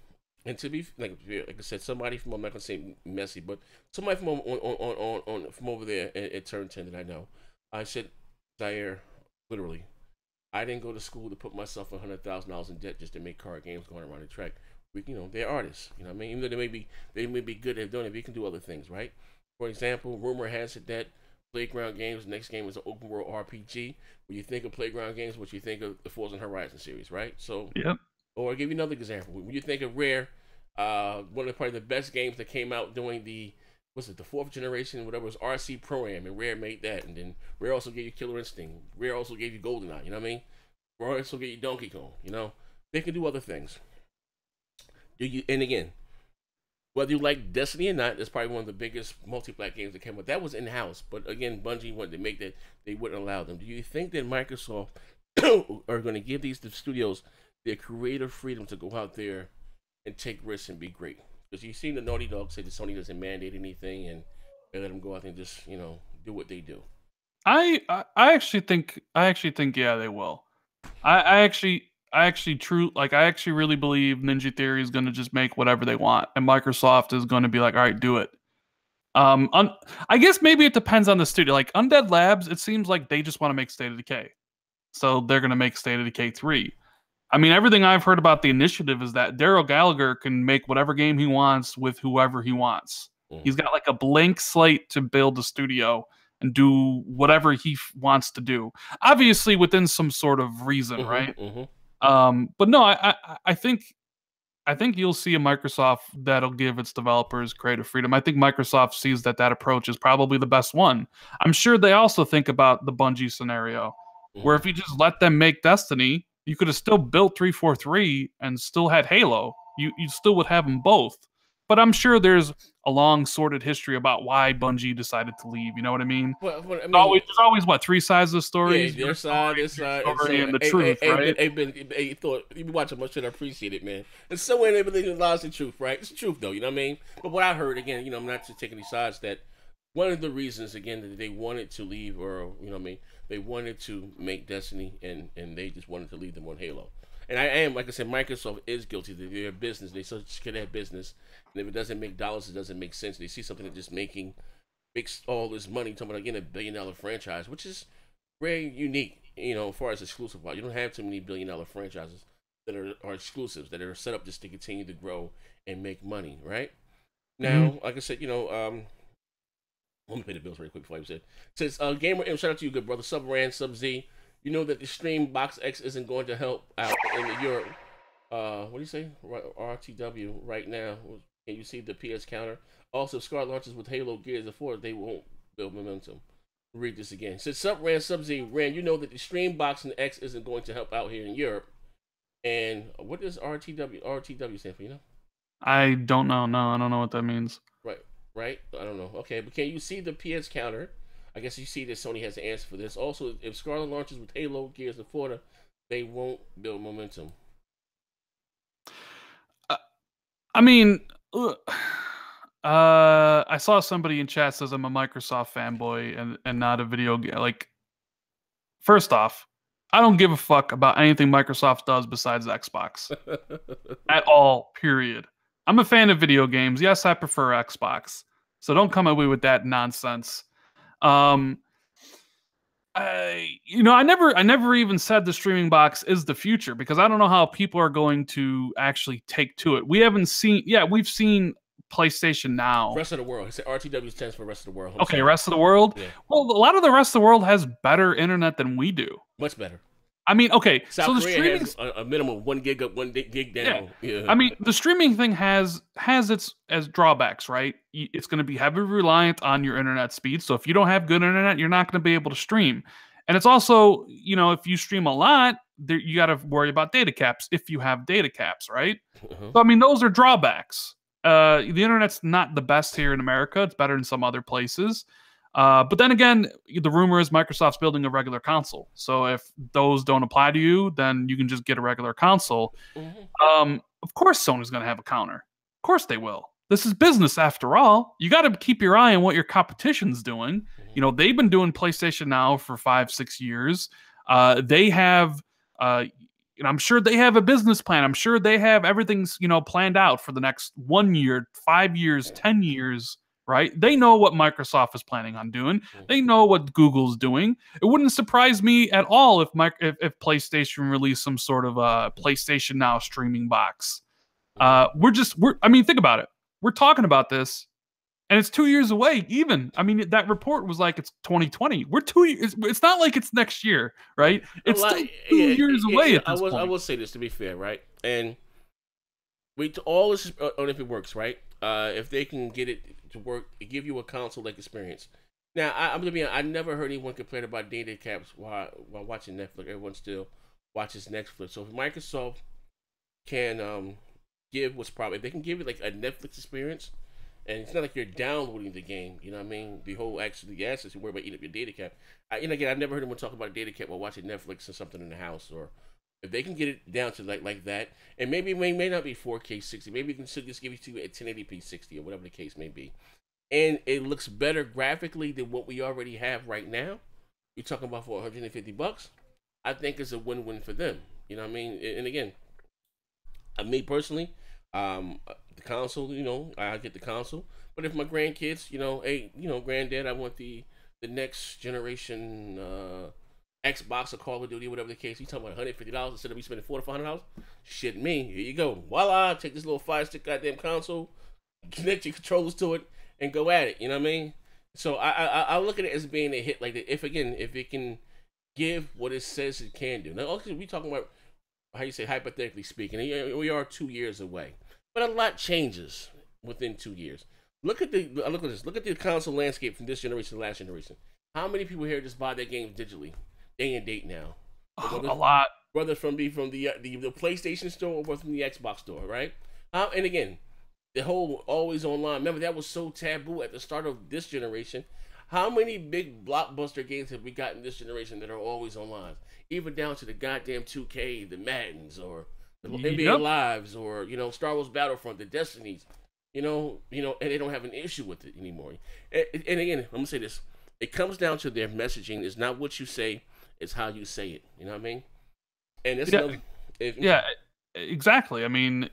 to be like I said, somebody from, I'm not gonna say messy, but somebody from from over there at Turn 10 that I know, I said, Zaire, literally, I didn't go to school to put myself $100,000 in debt just to make car games going around the track. They're artists, you know what I mean? Even though they may be good at doing it, they can do other things, right? For example, rumor has it that Playground Games next game is an open world RPG. When you think of Playground Games, what you think of the Forza Horizon series, right? So, Yep. or I'll give you another example. When you think of Rare, One of probably the best games that came out during the was it the fourth generation, whatever, was RC Pro Am, and Rare made that, and then Rare also gave you Killer Instinct. Rare also gave you GoldenEye. You know what I mean? Rare also gave you Donkey Kong. You know, they can do other things. Do you? And again, whether you like Destiny or not, it's probably one of the biggest multi-plat games that came out. That was in house, but again, Bungie wanted to make that they wouldn't allow them. Do you think that Microsoft are going to give the studios their creative freedom to go out there and take risks and be great? Because you've seen the Naughty Dog say that Sony doesn't mandate anything and they let them go out there and just do what they do. I actually think yeah they will. I actually really believe Ninja Theory is going to just make whatever they want, and Microsoft is going to be like, all right, do it. I guess maybe it depends on the studio. Like Undead Labs, it seems like they just want to make State of Decay, so they're going to make State of Decay 3. I mean, everything I've heard about the initiative is that Daryl Gallagher can make whatever game he wants with whoever he wants. He's got like a blank slate to build a studio and do whatever he wants to do. Obviously, within some sort of reason, right? But no, I think you'll see a Microsoft that'll give its developers creative freedom. I think Microsoft sees that approach is probably the best one. I'm sure they also think about the Bungie scenario, where if you just let them make Destiny, you could have still built 343 and still had Halo. You still would have them both. But I'm sure there's a long sordid history about why Bungie decided to leave. You know what I mean? Well, I mean there's always what, three sides of the stories? Yeah, their side, this side, and the truth, right? Hey, Thor, you been watching much, and I appreciate it, man. And somewhere in there, believe lies the truth, right? It's the truth, though. You know what I mean? But what I heard, again, I'm not just taking these sides. That one of the reasons, again, that they wanted to leave, or what I mean, they wanted to make Destiny, and they just wanted to leave them on Halo. And I am, like I said, Microsoft is guilty. They're a business. They just could have business. And if it doesn't make dollars, it doesn't make sense. They see something that just makes all this money, talking about, again, $1 billion franchise, which is very unique, as far as exclusive. You don't have too many $1 billion franchises that are exclusives, that are set up just to continue to grow and make money, right? Now, like I said, let me pay the bills very quick before I said. Says, Gamer M, shout out to you, good brother. Sub Z. You know that the stream Box X isn't going to help out in Europe. What do you say? RTW right now. Can you see the PS counter? Also, if Scarlett launches with Halo, Gears of War, they won't build momentum. Read this again. Says Sub-Z, Rand, you know that the stream Box and X isn't going to help out here in Europe. And what does RTW stand for, you know? I don't know. No, I don't know what that means. Right? I don't know. Okay, but can you see the PS counter? I guess you see that Sony has the answer for this. Also, if Scarlett launches with Halo, Gears of War, they won't build momentum. I mean, I saw somebody in chat says I'm a Microsoft fanboy and not a video game. Like, first off, I don't give a fuck about anything Microsoft does besides Xbox at all. Period. I'm a fan of video games. Yes, I prefer Xbox. So don't come away with that nonsense. I never even said the streaming box is the future, because I don't know how people are going to actually take to it. We've seen PlayStation Now. Rest of the world. He said RTW stands for rest of the world. Okay, rest of the world? Yeah. Well, a lot of the rest of the world has better internet than we do. Much better. I mean, okay, South Korea has a minimum of 1 gig up, 1 gig down. Yeah. I mean, the streaming thing has its drawbacks, right? It's going to be heavily reliant on your internet speed. So if you don't have good internet, you're not going to be able to stream. And it's also, if you stream a lot, you got to worry about data caps if you have data caps, right? So, I mean, those are drawbacks. The internet's not the best here in America. It's better in some other places. But then again, the rumor is Microsoft's building a regular console. So if those don't apply to you, then you can just get a regular console. Of course Sony's going to have a counter. Of course they will. This is business after all. You got to keep your eye on what your competition's doing. They've been doing PlayStation Now for 5-6 years. They have, I'm sure they have a business plan. I'm sure they have everything's, planned out for the next 1 year, 5 years, 10 years. Right? They know what Microsoft is planning on doing. They know what Google's doing. It wouldn't surprise me at all if PlayStation released some sort of PlayStation Now streaming box. I mean, think about it. We're talking about this, and it's 2 years away. Even, I mean, that report was like it's 2020. We're 2 years. It's not like it's next year, right? It's still 2 years away. At this point. I will say this to be fair, right? And wait till all this on if it works, right? If they can get it to work, give you a console-like experience. Now, I'm gonna be honest, I never heard anyone complain about data caps while watching Netflix. Everyone still watches Netflix. So if Microsoft can give what's probably if they can give it like a Netflix experience, and it's not like you're downloading the game. You know what I mean? The whole actually the access you worry about eating up your data cap. Again, I've never heard anyone talk about a data cap while watching Netflix or something in the house. Or if they can get it down to like that, and maybe it may not be 4K 60, maybe you can still just give you to a 1080p 60 or whatever the case may be, and it looks better graphically than what we already have right now. You're talking about for $150. I think it's a win-win for them. You know what I mean? And again, me personally, the console, I get the console. But if my grandkids, hey, granddad, I want the next generation Xbox or Call of Duty, whatever the case. You talking about $150 instead of me spending $400-$500? Shit, me. Here you go. Voila! Take this little Fire Stick goddamn console, connect your controllers to it, and go at it. You know what I mean? So I look at it as being a hit. Like if it can give what it says it can do. Now, okay, we talking about how you say hypothetically speaking. We are 2 years away, but a lot changes within 2 years. Look at this. Look at the console landscape from this generation to last generation. How many people here just buy their games digitally, day and date now? A lot. Whether from the PlayStation store or from the Xbox store, right? And again, the whole always online. Remember that was so taboo at the start of this generation. How many big blockbuster games have we got in this generation that are always online? Even down to the goddamn 2K, the Maddens, or the NBA Lives, or Star Wars Battlefront, the Destinies. And they don't have an issue with it anymore. And again, I'm gonna say this: it comes down to their messaging. It's not what you say; it's how you say it. You know what I mean? And it's exactly. I mean,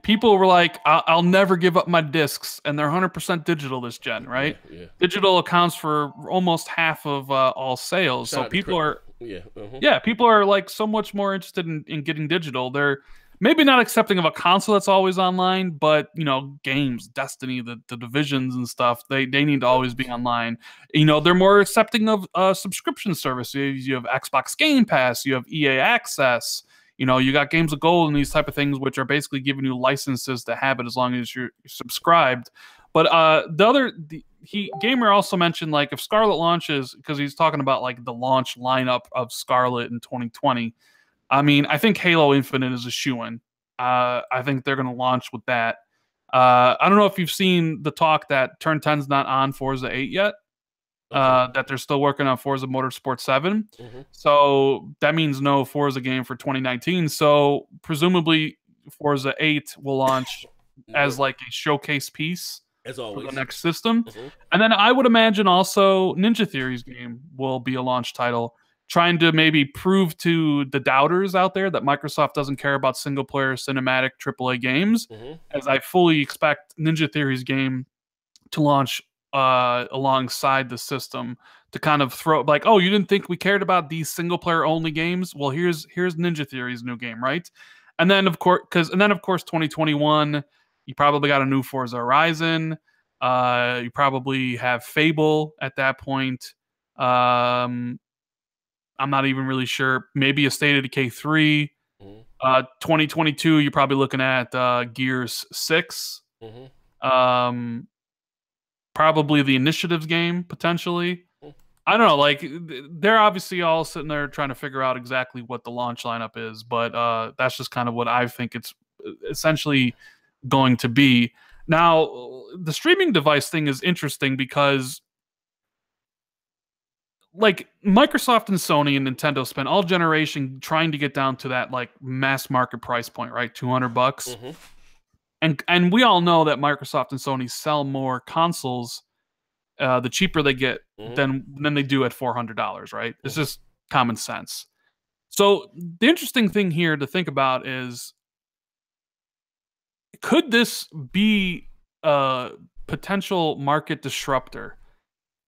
people were like, "I'll never give up my discs," and they're 100% digital this gen, right? Yeah. Digital accounts for almost half of all sales. So people are, people are like so much more interested in getting digital. They're maybe not accepting of a console that's always online, but games, Destiny, the divisions and stuff, they need to always be online. They're more accepting of subscription services. You have Xbox Game Pass, you have EA Access, you got Games of Gold and these type of things, which are basically giving you licenses to have it as long as you're subscribed. But Gamer also mentioned, like, if Scarlett launches, because he's talking about like the launch lineup of Scarlett in 2020. I mean, I think Halo Infinite is a shoo-in. I think they're going to launch with that. I don't know if you've seen the talk that Turn 10's not on Forza 8 yet, that they're still working on Forza Motorsport 7. Mm-hmm. So that means no Forza game for 2019. So presumably Forza 8 will launch as like a showcase piece as always for the next system. Mm-hmm. And then I would imagine also Ninja Theory's game will be a launch title, trying to maybe prove to the doubters out there that Microsoft doesn't care about single-player cinematic AAA games, as I fully expect Ninja Theory's game to launch alongside the system to kind of throw, like, oh, you didn't think we cared about these single-player only games? Well, here's Ninja Theory's new game, right? And then, of course, 2021, you probably got a new Forza Horizon. You probably have Fable at that point. I'm not even really sure. Maybe a State of Decay 3. 2022, you're probably looking at Gears 6. Probably the Initiatives game, potentially. I don't know. Like, they're obviously all sitting there trying to figure out exactly what the launch lineup is, but that's just kind of what I think it's essentially going to be. Now, the streaming device thing is interesting because, like, Microsoft and Sony and Nintendo spent all generation trying to get down to that like mass market price point, right? $200. And we all know that Microsoft and Sony sell more consoles the cheaper they get than they do at $400, right? It's just common sense. So the interesting thing here to think about is, could this be a potential market disruptor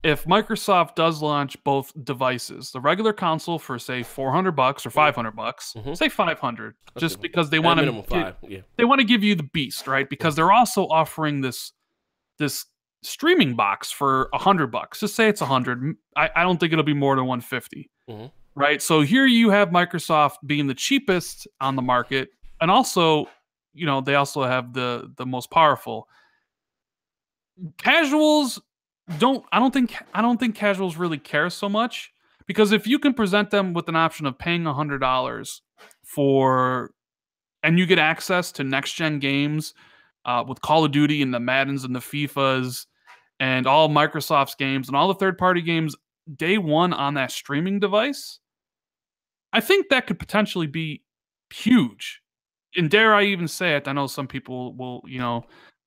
if Microsoft does launch both devices, the regular console for say $400 or $500, say $500, just because they want to they want to give you the beast, right? Because they're also offering this streaming box for $100. Just say it's $100. I don't think it'll be more than $150, right? So here you have Microsoft being the cheapest on the market, and also they also have the most powerful. Casuals don't I don't think casuals really care so much, because if you can present them with an option of paying $100 for and you get access to next gen games with Call of Duty and the Maddens and the FIFAs and all Microsoft's games and all the third party games day one on that streaming device, I think that could potentially be huge. And dare I even say it, I know some people will,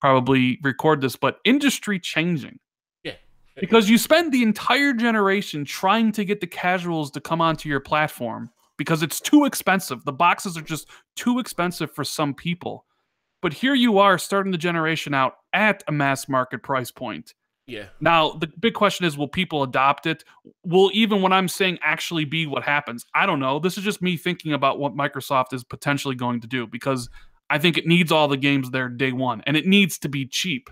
probably record this, but industry changing. Yeah. Because you spend the entire generation trying to get the casuals to come onto your platform because it's too expensive. The boxes are just too expensive for some people. But here you are starting the generation out at a mass market price point. Yeah. Now, the big question is, will people adopt it? Will even what I'm saying actually be what happens? I don't know. This is just me thinking about what Microsoft is potentially going to do, because I think it needs all the games there day one, and it needs to be cheap.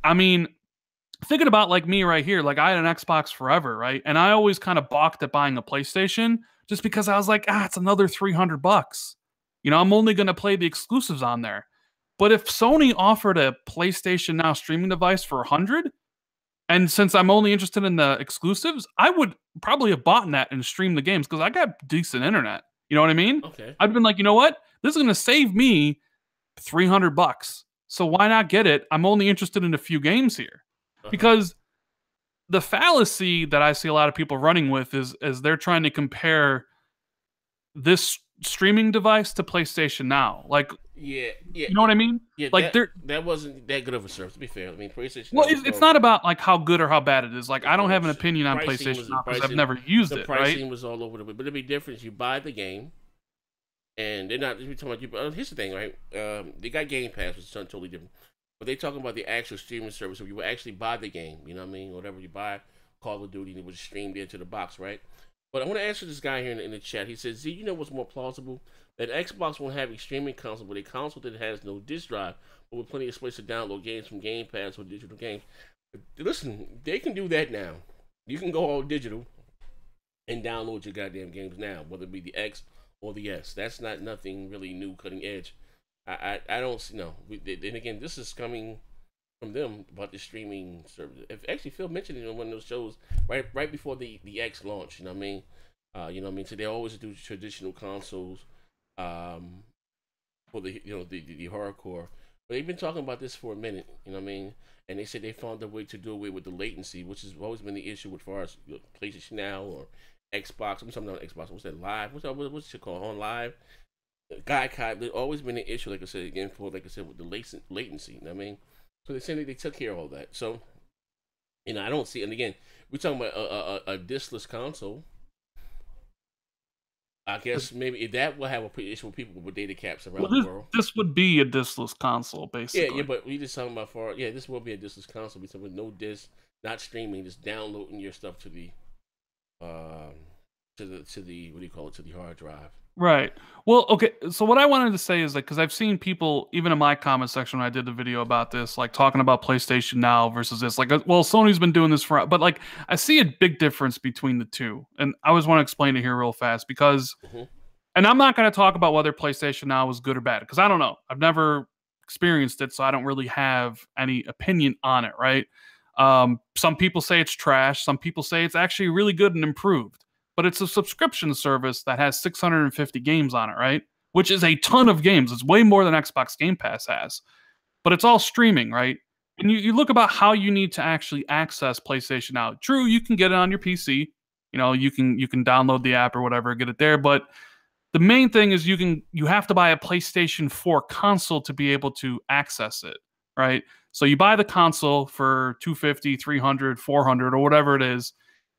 I mean, thinking about like me right here, like I had an Xbox forever, right? And I always kind of balked at buying a PlayStation just because I was like, it's another $300. I'm only going to play the exclusives on there. But if Sony offered a PlayStation Now streaming device for 100, and since I'm only interested in the exclusives, I would probably have bought that and streamed the games because I got decent internet. You know what I mean? Okay. I'd been like, you know what? This is going to save me $300. So why not get it? I'm only interested in a few games here. Because the fallacy that I see a lot of people running with is they're trying to compare this streaming device to PlayStation Now. Like, yeah, you know what I mean? Yeah, like that wasn't that good of a service, to be fair. I mean, PlayStation. Well, it's not about like how good or how bad it is. Like, I don't have an opinion on PlayStation Now because I've never used it. The pricing was all over the place, but the big difference: you buy the game, and they're not. We're talking about you. Here's the thing, right? They got Game Pass, which is something totally different. But they're talking about the actual streaming service where you will actually buy the game. You know what I mean? Whatever you buy, Call of Duty, it was streamed into the box, right? But I want to answer this guy here in the chat. He says, Z, you know what's more plausible? That Xbox won't have a streaming console, but a console that has no disc drive, but with plenty of space to download games from Game Pass or digital games. Listen, they can do that now. You can go all digital and download your goddamn games now, whether it be the X or the S. That's not nothing really new, cutting edge. I don't see, no. And again, this is coming from them about the streaming service. If actually Phil mentioned it in one of those shows right before the X launch. You know what I mean? You know what I mean? So they always do traditional consoles for the the hardcore. But they've been talking about this for a minute. You know what I mean? And they said they found a way to do away with the latency, which has always been the issue with far as PlayStation Now or Xbox. I'm talking about Xbox. What's that? Live? What's it called? On Live? There's always been an issue, like I said again, with the latency. You know what I mean? So they said they took care of all that. So, I don't see. And again, we're talking about a discless console. I guess maybe that will have a issue with people with data caps around the world. This would be a discless console, basically. Yeah, but we just talking about this will be a discless console because with no disc, not streaming, just downloading your stuff to the what do you call it, to the hard drive. Right. Well, okay. So what I wanted to say is, like, because I've seen people, even in my comment section when I did the video about this, like talking about PlayStation Now versus this. Like, well, Sony's been doing this for, but like, I see a big difference between the two, and I always want to explain it here real fast because, and I'm not going to talk about whether PlayStation Now is good or bad because I don't know. I've never experienced it, so I don't really have any opinion on it. Right. Some people say it's trash. Some people say it's actually really good and improved. But it's a subscription service that has 650 games on it, right? Which is a ton of games. It's way more than Xbox Game Pass has. But it's all streaming, right? And you look about how you need to actually access PlayStation Now. True, you can get it on your PC. You can download the app or whatever, get it there. But the main thing is you have to buy a PlayStation 4 console to be able to access it, right? So you buy the console for $250, $300, $400, or whatever it is.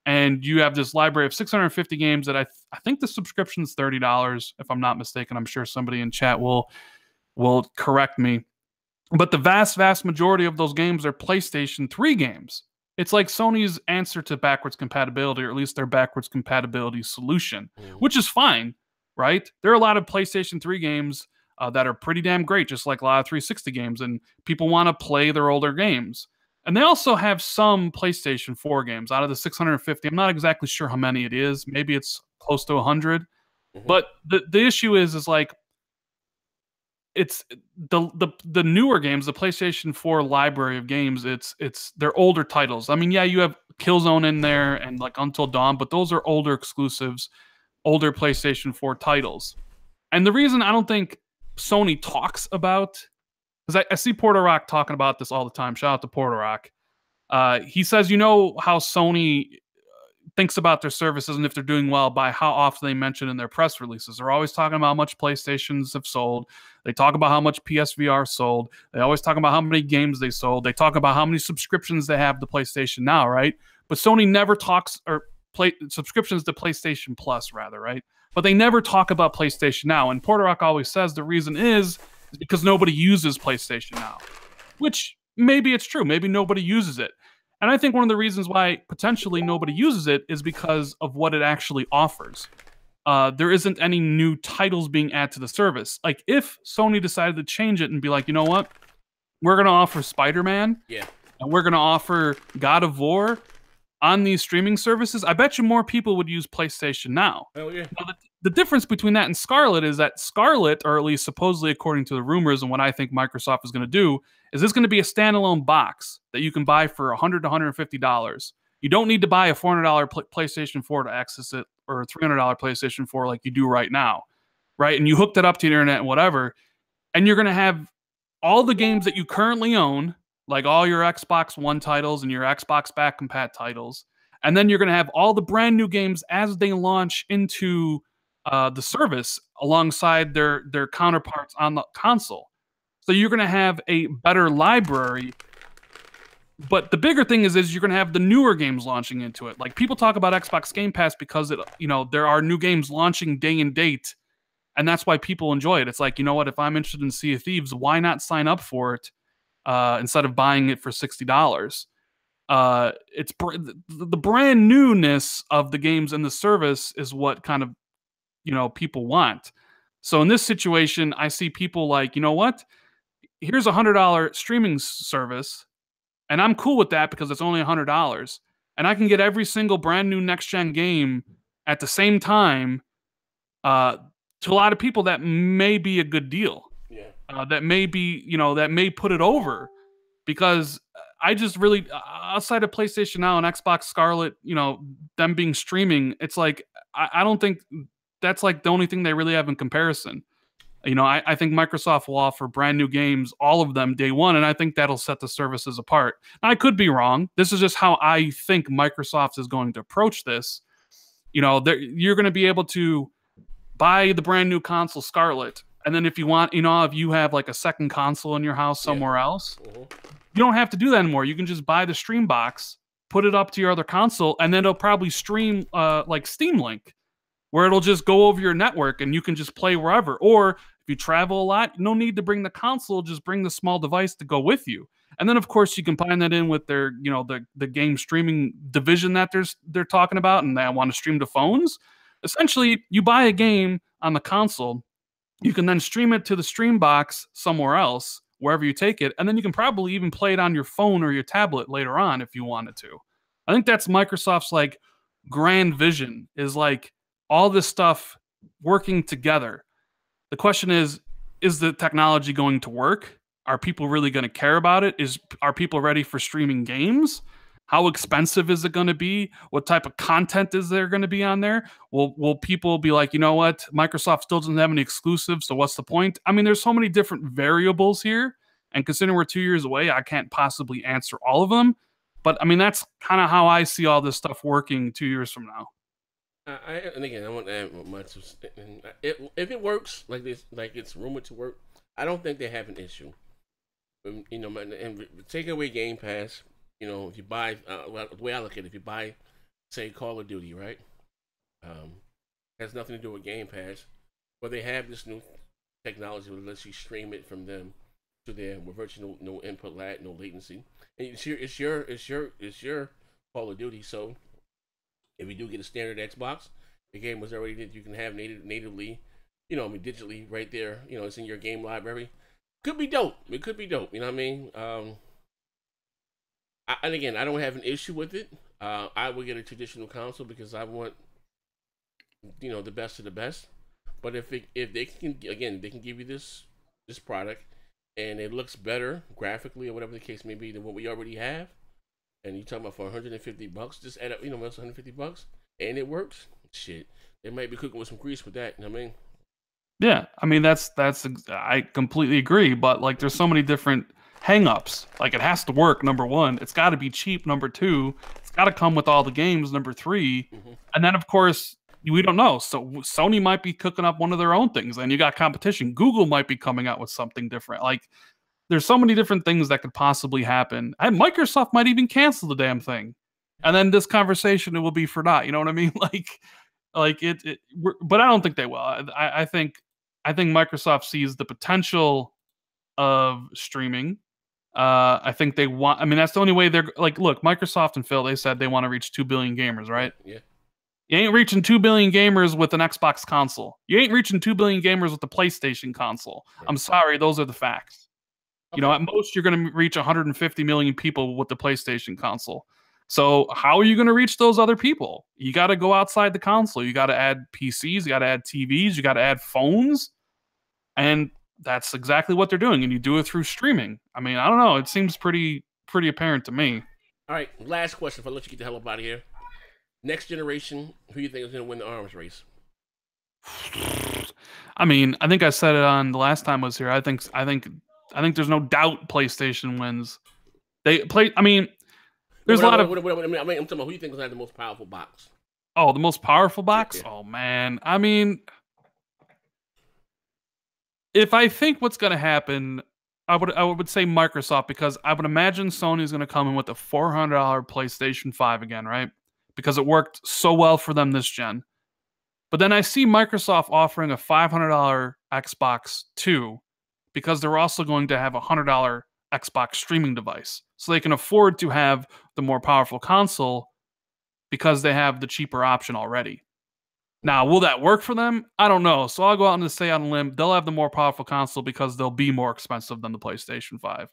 And you have this library of 650 games that I think the subscription is $30, if I'm not mistaken. I'm sure somebody in chat will correct me. But the vast, vast majority of those games are PlayStation 3 games. It's like Sony's answer to backwards compatibility, or at least their backwards compatibility solution, which is fine, right? There are a lot of PlayStation 3 games that are pretty damn great, just like a lot of 360 games, and people want to play their older games. And they also have some PlayStation 4 games out of the 650. I'm not exactly sure how many it is. Maybe it's close to 100. But the issue is like it's the newer games, the PlayStation 4 library of games, it's they're older titles. I mean, yeah, you have Killzone in there and like Until Dawn, but those are older exclusives, older PlayStation 4 titles. And the reason I don't think Sony talks about, because I see Porter Rock talking about this all the time. Shout out to Porter Rock. He says, you know how Sony thinks about their services and if they're doing well by how often they mention in their press releases. They're always talking about how much PlayStations have sold. They talk about how much PSVR sold. They always talk about how many games they sold. They talk about how many subscriptions they have to PlayStation Now, right? But Sony never talks, or subscriptions to PlayStation Plus, rather, right? But they never talk about PlayStation Now. And Porter Rock always says the reason is because nobody uses PlayStation Now, which maybe it's true. Maybe nobody uses it. And I think one of the reasons why potentially nobody uses it is because of what it actually offers. There isn't any new titles being added to the service. Like if Sony decided to change it and be like, you know what, we're going to offer Spider-Man, Yeah. and we're going to offer God of War on these streaming services, I bet you more people would use PlayStation Now. Oh yeah. Now, the difference between that and Scarlett is that Scarlett, or at least supposedly according to the rumors and what I think Microsoft is going to do, is this going to be a standalone box that you can buy for $100 to $150. You don't need to buy a $400 PlayStation 4 to access it, or a $300 PlayStation 4 like you do right now, right? And you hook that up to the internet and whatever, and you're going to have all the games that you currently own, like all your Xbox One titles and your Xbox back compat titles, and then you're going to have all the brand new games as they launch into the service alongside their counterparts on the console. So you're going to have a better library. But the bigger thing is you're going to have the newer games launching into it. Like people talk about Xbox Game Pass because there are new games launching day and date, and that's why people enjoy it. It's like, you know what, if I'm interested in Sea of Thieves, why not sign up for it instead of buying it for $60? It's the brand newness of the games in the service is what kind of people want. So in this situation, I see people like, you know what? Here's $100 streaming service, and I'm cool with that because it's only $100, and I can get every single brand new next gen game at the same time. To a lot of people, that may be a good deal. Yeah. That may be, that may put it over, because I just really, outside of PlayStation Now and Xbox Scarlett, them being streaming, it's like I don't think that's like the only thing they really have in comparison. I think Microsoft will offer brand new games, all of them day one, and I think that'll set the services apart. Now, I could be wrong. This is just how I think Microsoft is going to approach this. You're going to be able to buy the brand new console Scarlett, and then if you want, if you have like a second console in your house somewhere else, you don't have to do that anymore. You can just buy the stream box, put it up to your other console, and then it'll probably stream like Steam Link, where it'll just go over your network and you can just play wherever. Or if you travel a lot, no need to bring the console, just bring the small device to go with you. And then of course you combine that in with their, the game streaming division that they're talking about, and they want to stream to phones. Essentially, you buy a game on the console, you can then stream it to the stream box somewhere else, wherever you take it, and then you can probably even play it on your phone or your tablet later on if you wanted to. I think that's Microsoft's like grand vision, is like all this stuff working together. The question is the technology going to work? Are people really going to care about it? Are people ready for streaming games? How expensive is it going to be? What type of content is there going to be on there? Will people be like, you know what, Microsoft still doesn't have any exclusives, so what's the point? I mean, there's so many different variables here, and considering we're 2 years away, I can't possibly answer all of them. But I mean, that's kind of how I see all this stuff working 2 years from now. And again, I won't add much. If it works like this, like it's rumored to work, I don't think they have an issue. And take away Game Pass. If you buy, the way I look at it, if you buy, say, Call of Duty, right? Has nothing to do with Game Pass, but they have this new technology that lets you stream it from them to there with virtually no input lag, no latency, and it's your Call of Duty. So if you do get a standard Xbox, the game was already that you can have natively, digitally right there. It's in your game library. Could be dope. It could be dope. You know what I mean? And again, I don't have an issue with it. I would get a traditional console because I want, the best of the best. But if they can, again, they can give you this this product, and it looks better graphically or whatever the case may be than what we already have, and you talking about for $150, just add up, that's $150, and it works. Shit, they might be cooking with some grease with that. You know what I mean? Yeah, I mean that's I completely agree, but like there's so many different hangups. Like it has to work, number one. It's got to be cheap, number two. It's got to come with all the games, number three. And then of course we don't know. So Sony might be cooking up one of their own things, and you got competition. Google might be coming out with something different. Like there's so many different things that could possibly happen. And Microsoft might even cancel the damn thing, and then this conversation it will be for naught. You know what I mean? But I don't think they will. I think Microsoft sees the potential of streaming. I think they want. I mean, that's the only way they're like. Look, Microsoft and Phil. They said they want to reach 2 billion gamers, right? Yeah. You ain't reaching 2 billion gamers with an Xbox console. You ain't reaching 2 billion gamers with the PlayStation console. Right. I'm sorry, those are the facts. Okay. At most you're going to reach 150 million people with the PlayStation console. So how are you going to reach those other people? You got to go outside the console. You got to add PCs. You got to add TVs. You got to add phones. And that's exactly what they're doing. And you do it through streaming. I mean, I don't know. It seems pretty apparent to me. All right. Last question before I let you get the hell up out of here. Next generation, who do you think is going to win the arms race? I mean, I think I said it on the last time I was here. I think there's no doubt PlayStation wins. They play. I mean, there's a lot of. I'm talking about who do you think is going to have the most powerful box? Oh, the most powerful box? Yeah. Oh man. I mean, if I think what's going to happen, I would say Microsoft, because I would imagine Sony's going to come in with a $400 PlayStation 5 again, right? Because it worked so well for them this gen. But then I see Microsoft offering a $500 Xbox 2 because they're also going to have a $100 Xbox streaming device. So they can afford to have the more powerful console because they have the cheaper option already. Now, will that work for them? I don't know. So I'll go out and say on a limb, they'll have the more powerful console because they'll be more expensive than the PlayStation 5.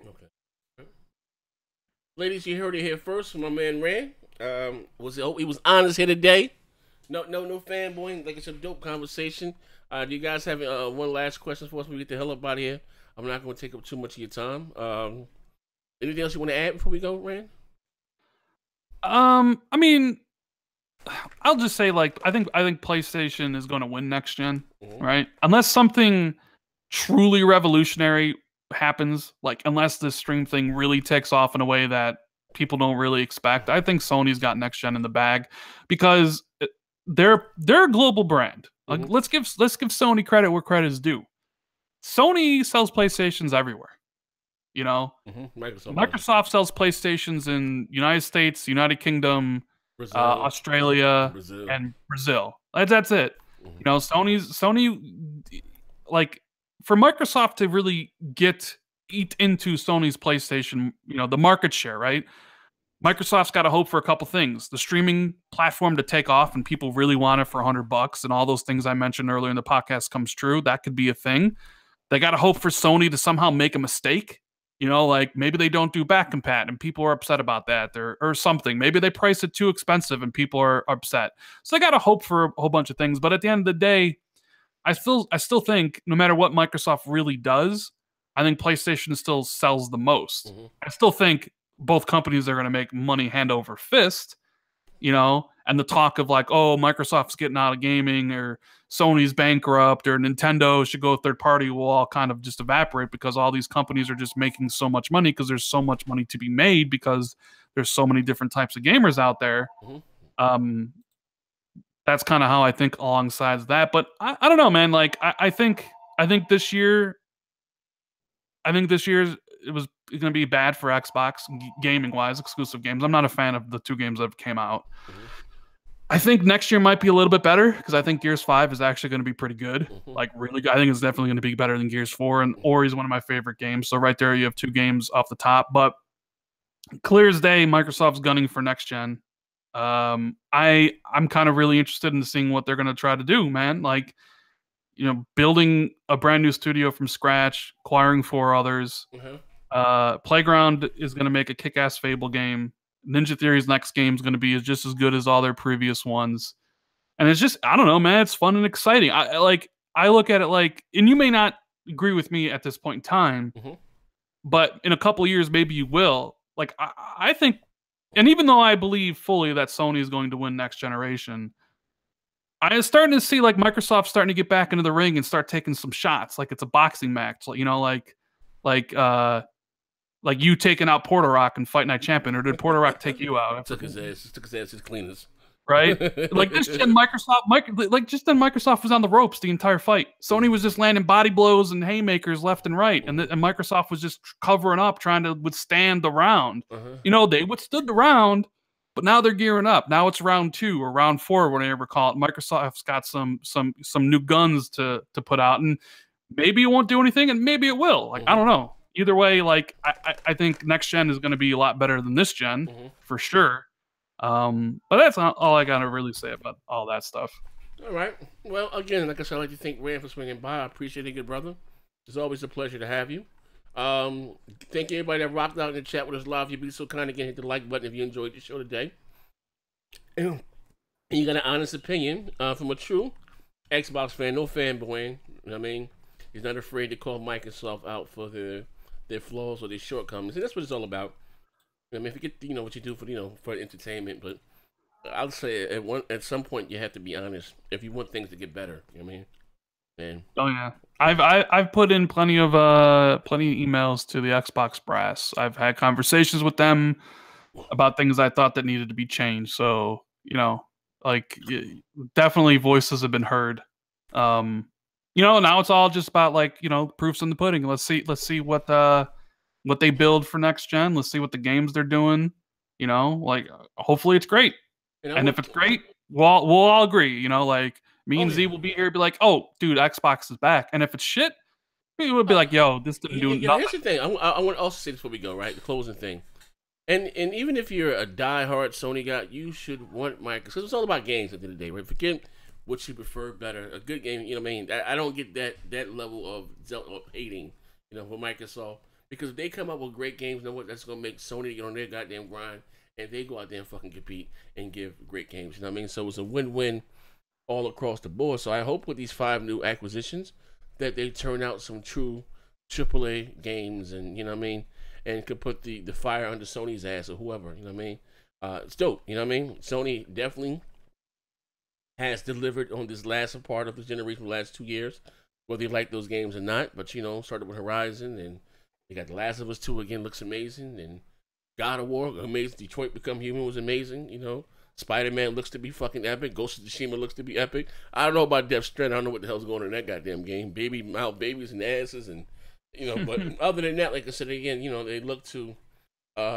Okay. Ladies, you heard it here first from my man Rand. He was honest here today. No fanboying. Like it's a dope conversation. Do you guys have one last question for us before we get the hell up out of here? I'm not going to take up too much of your time. Anything else you want to add before we go, Rand? I mean, I'll just say, like, I think PlayStation is going to win next gen, right? Unless something truly revolutionary happens, like unless this stream thing really takes off in a way that people don't really expect. I think Sony's got next gen in the bag because they're a global brand. Like, let's give Sony credit where credit is due. Sony sells PlayStations everywhere. Microsoft sells PlayStations in United States, United Kingdom, Brazil, Australia, and Brazil. That's it. Sony, like, for Microsoft to really eat into Sony's PlayStation, the market share, right? Microsoft's got to hope for a couple things: the streaming platform to take off, and people really want it for $100, and all those things I mentioned earlier in the podcast comes true. That could be a thing. They got to hope for Sony to somehow make a mistake. Like maybe they don't do back compat and people are upset about that, or something. Maybe they price it too expensive and people are upset. So they got to hope for a whole bunch of things. But at the end of the day, I still think no matter what Microsoft really does, I think PlayStation still sells the most. I still think both companies are going to make money hand over fist, and the talk of like, oh, Microsoft's getting out of gaming, or Sony's bankrupt, or Nintendo should go third party will all kind of just evaporate because all these companies are just making so much money because there's so much money to be made because there's so many different types of gamers out there. That's kind of how I think alongside that. But I don't know, man. Like I think this year, it was going to be bad for Xbox gaming wise, exclusive games. I'm not a fan of the two games that came out. I think next year might be a little bit better because I think Gears 5 is actually going to be pretty good. Like really good. I think it's definitely going to be better than Gears 4, and Ori is one of my favorite games. So right there you have two games off the top, but clear as day, Microsoft's gunning for next gen. I'm kind of really interested in seeing what they're going to try to do, man. Like, building a brand new studio from scratch, acquiring 4 others. Playground is going to make a kick-ass Fable game. Ninja Theory's next game is going to be just as good as all their previous ones. And it's just, I don't know, man. It's fun and exciting. I look at it like, and you may not agree with me at this point in time, but in a couple of years, maybe you will. Like, I think, and even though I believe fully that Sony is going to win next generation, I am starting to see like Microsoft starting to get back into the ring and start taking some shots, like it's a boxing match, like, you know, like like you taking out Porter Rock and Fight Night Champion, or did Porter Rock take you out? Took his ass his cleaners. Right? Like this gen like just then Microsoft was on the ropes the entire fight. Sony was just landing body blows and haymakers left and right, and Microsoft was just covering up, trying to withstand the round. You know, they withstood the round, but now they're gearing up. Now it's round 2 or round 4, whatever call it. Microsoft's got some new guns to put out, and maybe it won't do anything, and maybe it will. Like I don't know. Either way, like I think next gen is going to be a lot better than this gen for sure. But that's not all I gotta really say about all that stuff. All right. Well, again, like I said, I'd like to thank Rand for swinging by. I appreciate it, good brother. It's always a pleasure to have you. Thank you everybody that rocked out in the chat with us live. You'd be so kind again, hit the like button if you enjoyed the show today. And you got an honest opinion from a true Xbox fan, no fanboy. You know what I mean? He's not afraid to call Microsoft out for their flaws or their shortcomings, and that's what it's all about. I mean, if you get, you know, what you do for, you know, for entertainment, but I'll say at some point you have to be honest if you want things to get better. You know what I mean? And oh yeah, I've put in plenty of emails to the Xbox brass. I've had conversations with them about things I thought that needed to be changed. So, you know, like definitely voices have been heard. You know, now it's all just about, like, you know, proofs in the pudding. Let's see what they build for next gen. Let's see what the games they're doing. You know, like hopefully it's great. And if it's great, we'll all agree. You know, like me and Z will be here, be like, oh, dude, Xbox is back. And if it's shit, we would be like, yo, this didn't do nothing. Here's the thing. I want to also say this before we go, right? The closing thing. And even if you're a diehard Sony guy, you should want Microsoft, because it's all about games at the end of the day, right? Forget what you prefer better. A good game, you know what I mean? I don't get that level of hating, you know, for Microsoft. Because if they come up with great games, you know what? That's going to make Sony get on their goddamn grind, and they go out there and fucking compete and give great games. You know what I mean? So it's a win-win all across the board. So I hope with these 5 new acquisitions that they turn out some true AAA games, and, you know what I mean? And could put the fire under Sony's ass or whoever, you know what I mean? It's dope, you know what I mean? Sony definitely has delivered on this last part of the generation, the last 2 years, whether you like those games or not. But, you know, started with Horizon, and they got The Last of Us 2 again, looks amazing, and God of War, amazing. Detroit Become Human was amazing, you know. Spider-Man looks to be fucking epic. Ghost of Tsushima looks to be epic. I don't know about Death Stranding. I don't know what the hell's going on in that goddamn game. Babies and asses, and, you know, but other than that, like I said again, you know, they look to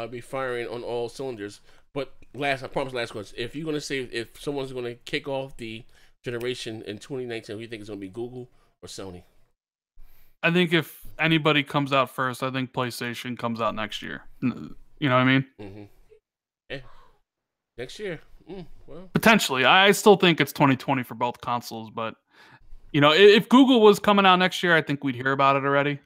be firing on all cylinders. But I promise, last question. If you're gonna say if someone's gonna kick off the generation in 2019, who do you think it's gonna be, Google or Sony? I think if anybody comes out first, I think PlayStation comes out next year. You know what I mean? Yeah. Next year. Well, potentially. I still think it's 2020 for both consoles, but, you know, if Google was coming out next year, I think we'd hear about it already.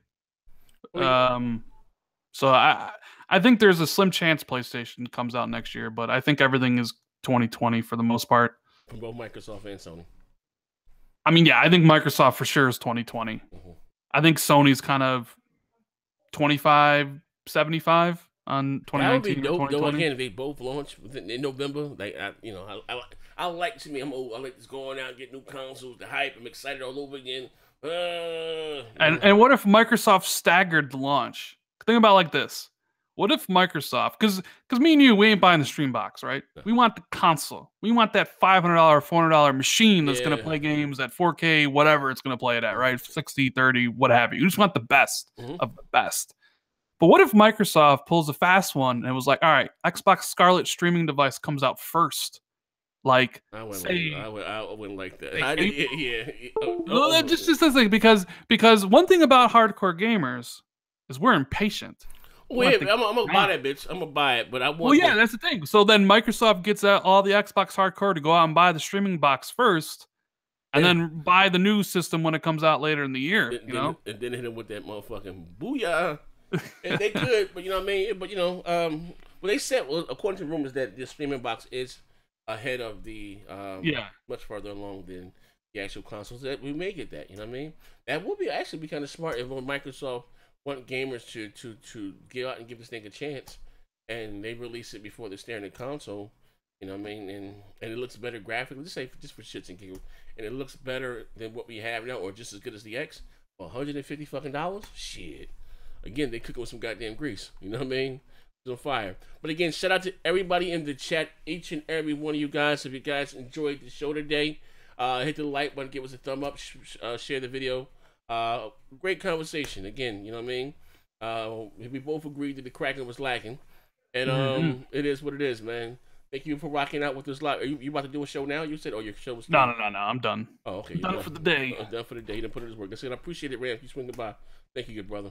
So I think there's a slim chance PlayStation comes out next year, but I think everything is 2020 for the most part. From both Microsoft and Sony. I mean, yeah, I think Microsoft for sure is 2020. I think Sony's kind of 25, 75 on 2019. That would be dope, though. Again, if they both launch in November, like I like to me. I'm old. I like just going out and get new consoles, the hype. I'm excited all over again. And what if Microsoft staggered the launch? Think about it like this. What if Microsoft, because me and you, we ain't buying the stream box, right? We want the console. We want that $500, $400 machine that's going to play games at 4K, whatever it's going to play it at, right? 60, 30, what have you. You just want the best of the best. But what if Microsoft pulls a fast one and it was like, all right, Xbox Scarlett streaming device comes out first? Like, I wouldn't like that. Just this thing, because one thing about hardcore gamers is we're impatient. Wait, I'm gonna buy that bitch. I'm gonna buy it, but I want. Well, yeah, that's the thing. So then Microsoft gets all the Xbox hardcore to go out and buy the streaming box first, and then buy the new system when it comes out later in the year. And then hit him with that motherfucking booyah. And they could, but you know what I mean. But you know, well, they said, according to rumors, that the streaming box is ahead of the much further along than the actual consoles that we may get that. You know what I mean? That would be actually be kind of smart if when Microsoft want gamers to go out and give this thing a chance, and they release it before the standard console. You know what I mean? And it looks better graphically. Just say just for shits and giggles, and it looks better than what we have now, or just as good as the X. For $150 fucking dollars, shit. Again, they cook it with some goddamn grease. You know what I mean? It's on fire. But again, shout out to everybody in the chat, each and every one of you guys. If you guys enjoyed the show today, hit the like button, give us a thumb up, share the video. Great conversation. Again, you know what I mean? We both agreed that the Kraken was lacking, and it is what it is, man. Thank you for rocking out with us live. Are you about to do a show now? You said, oh, your show was No. I'm done. Oh, okay. I'm done for the day. Done for the day. You done put it to work. I said, I appreciate it, Ram. You swinging by. Thank you, good brother.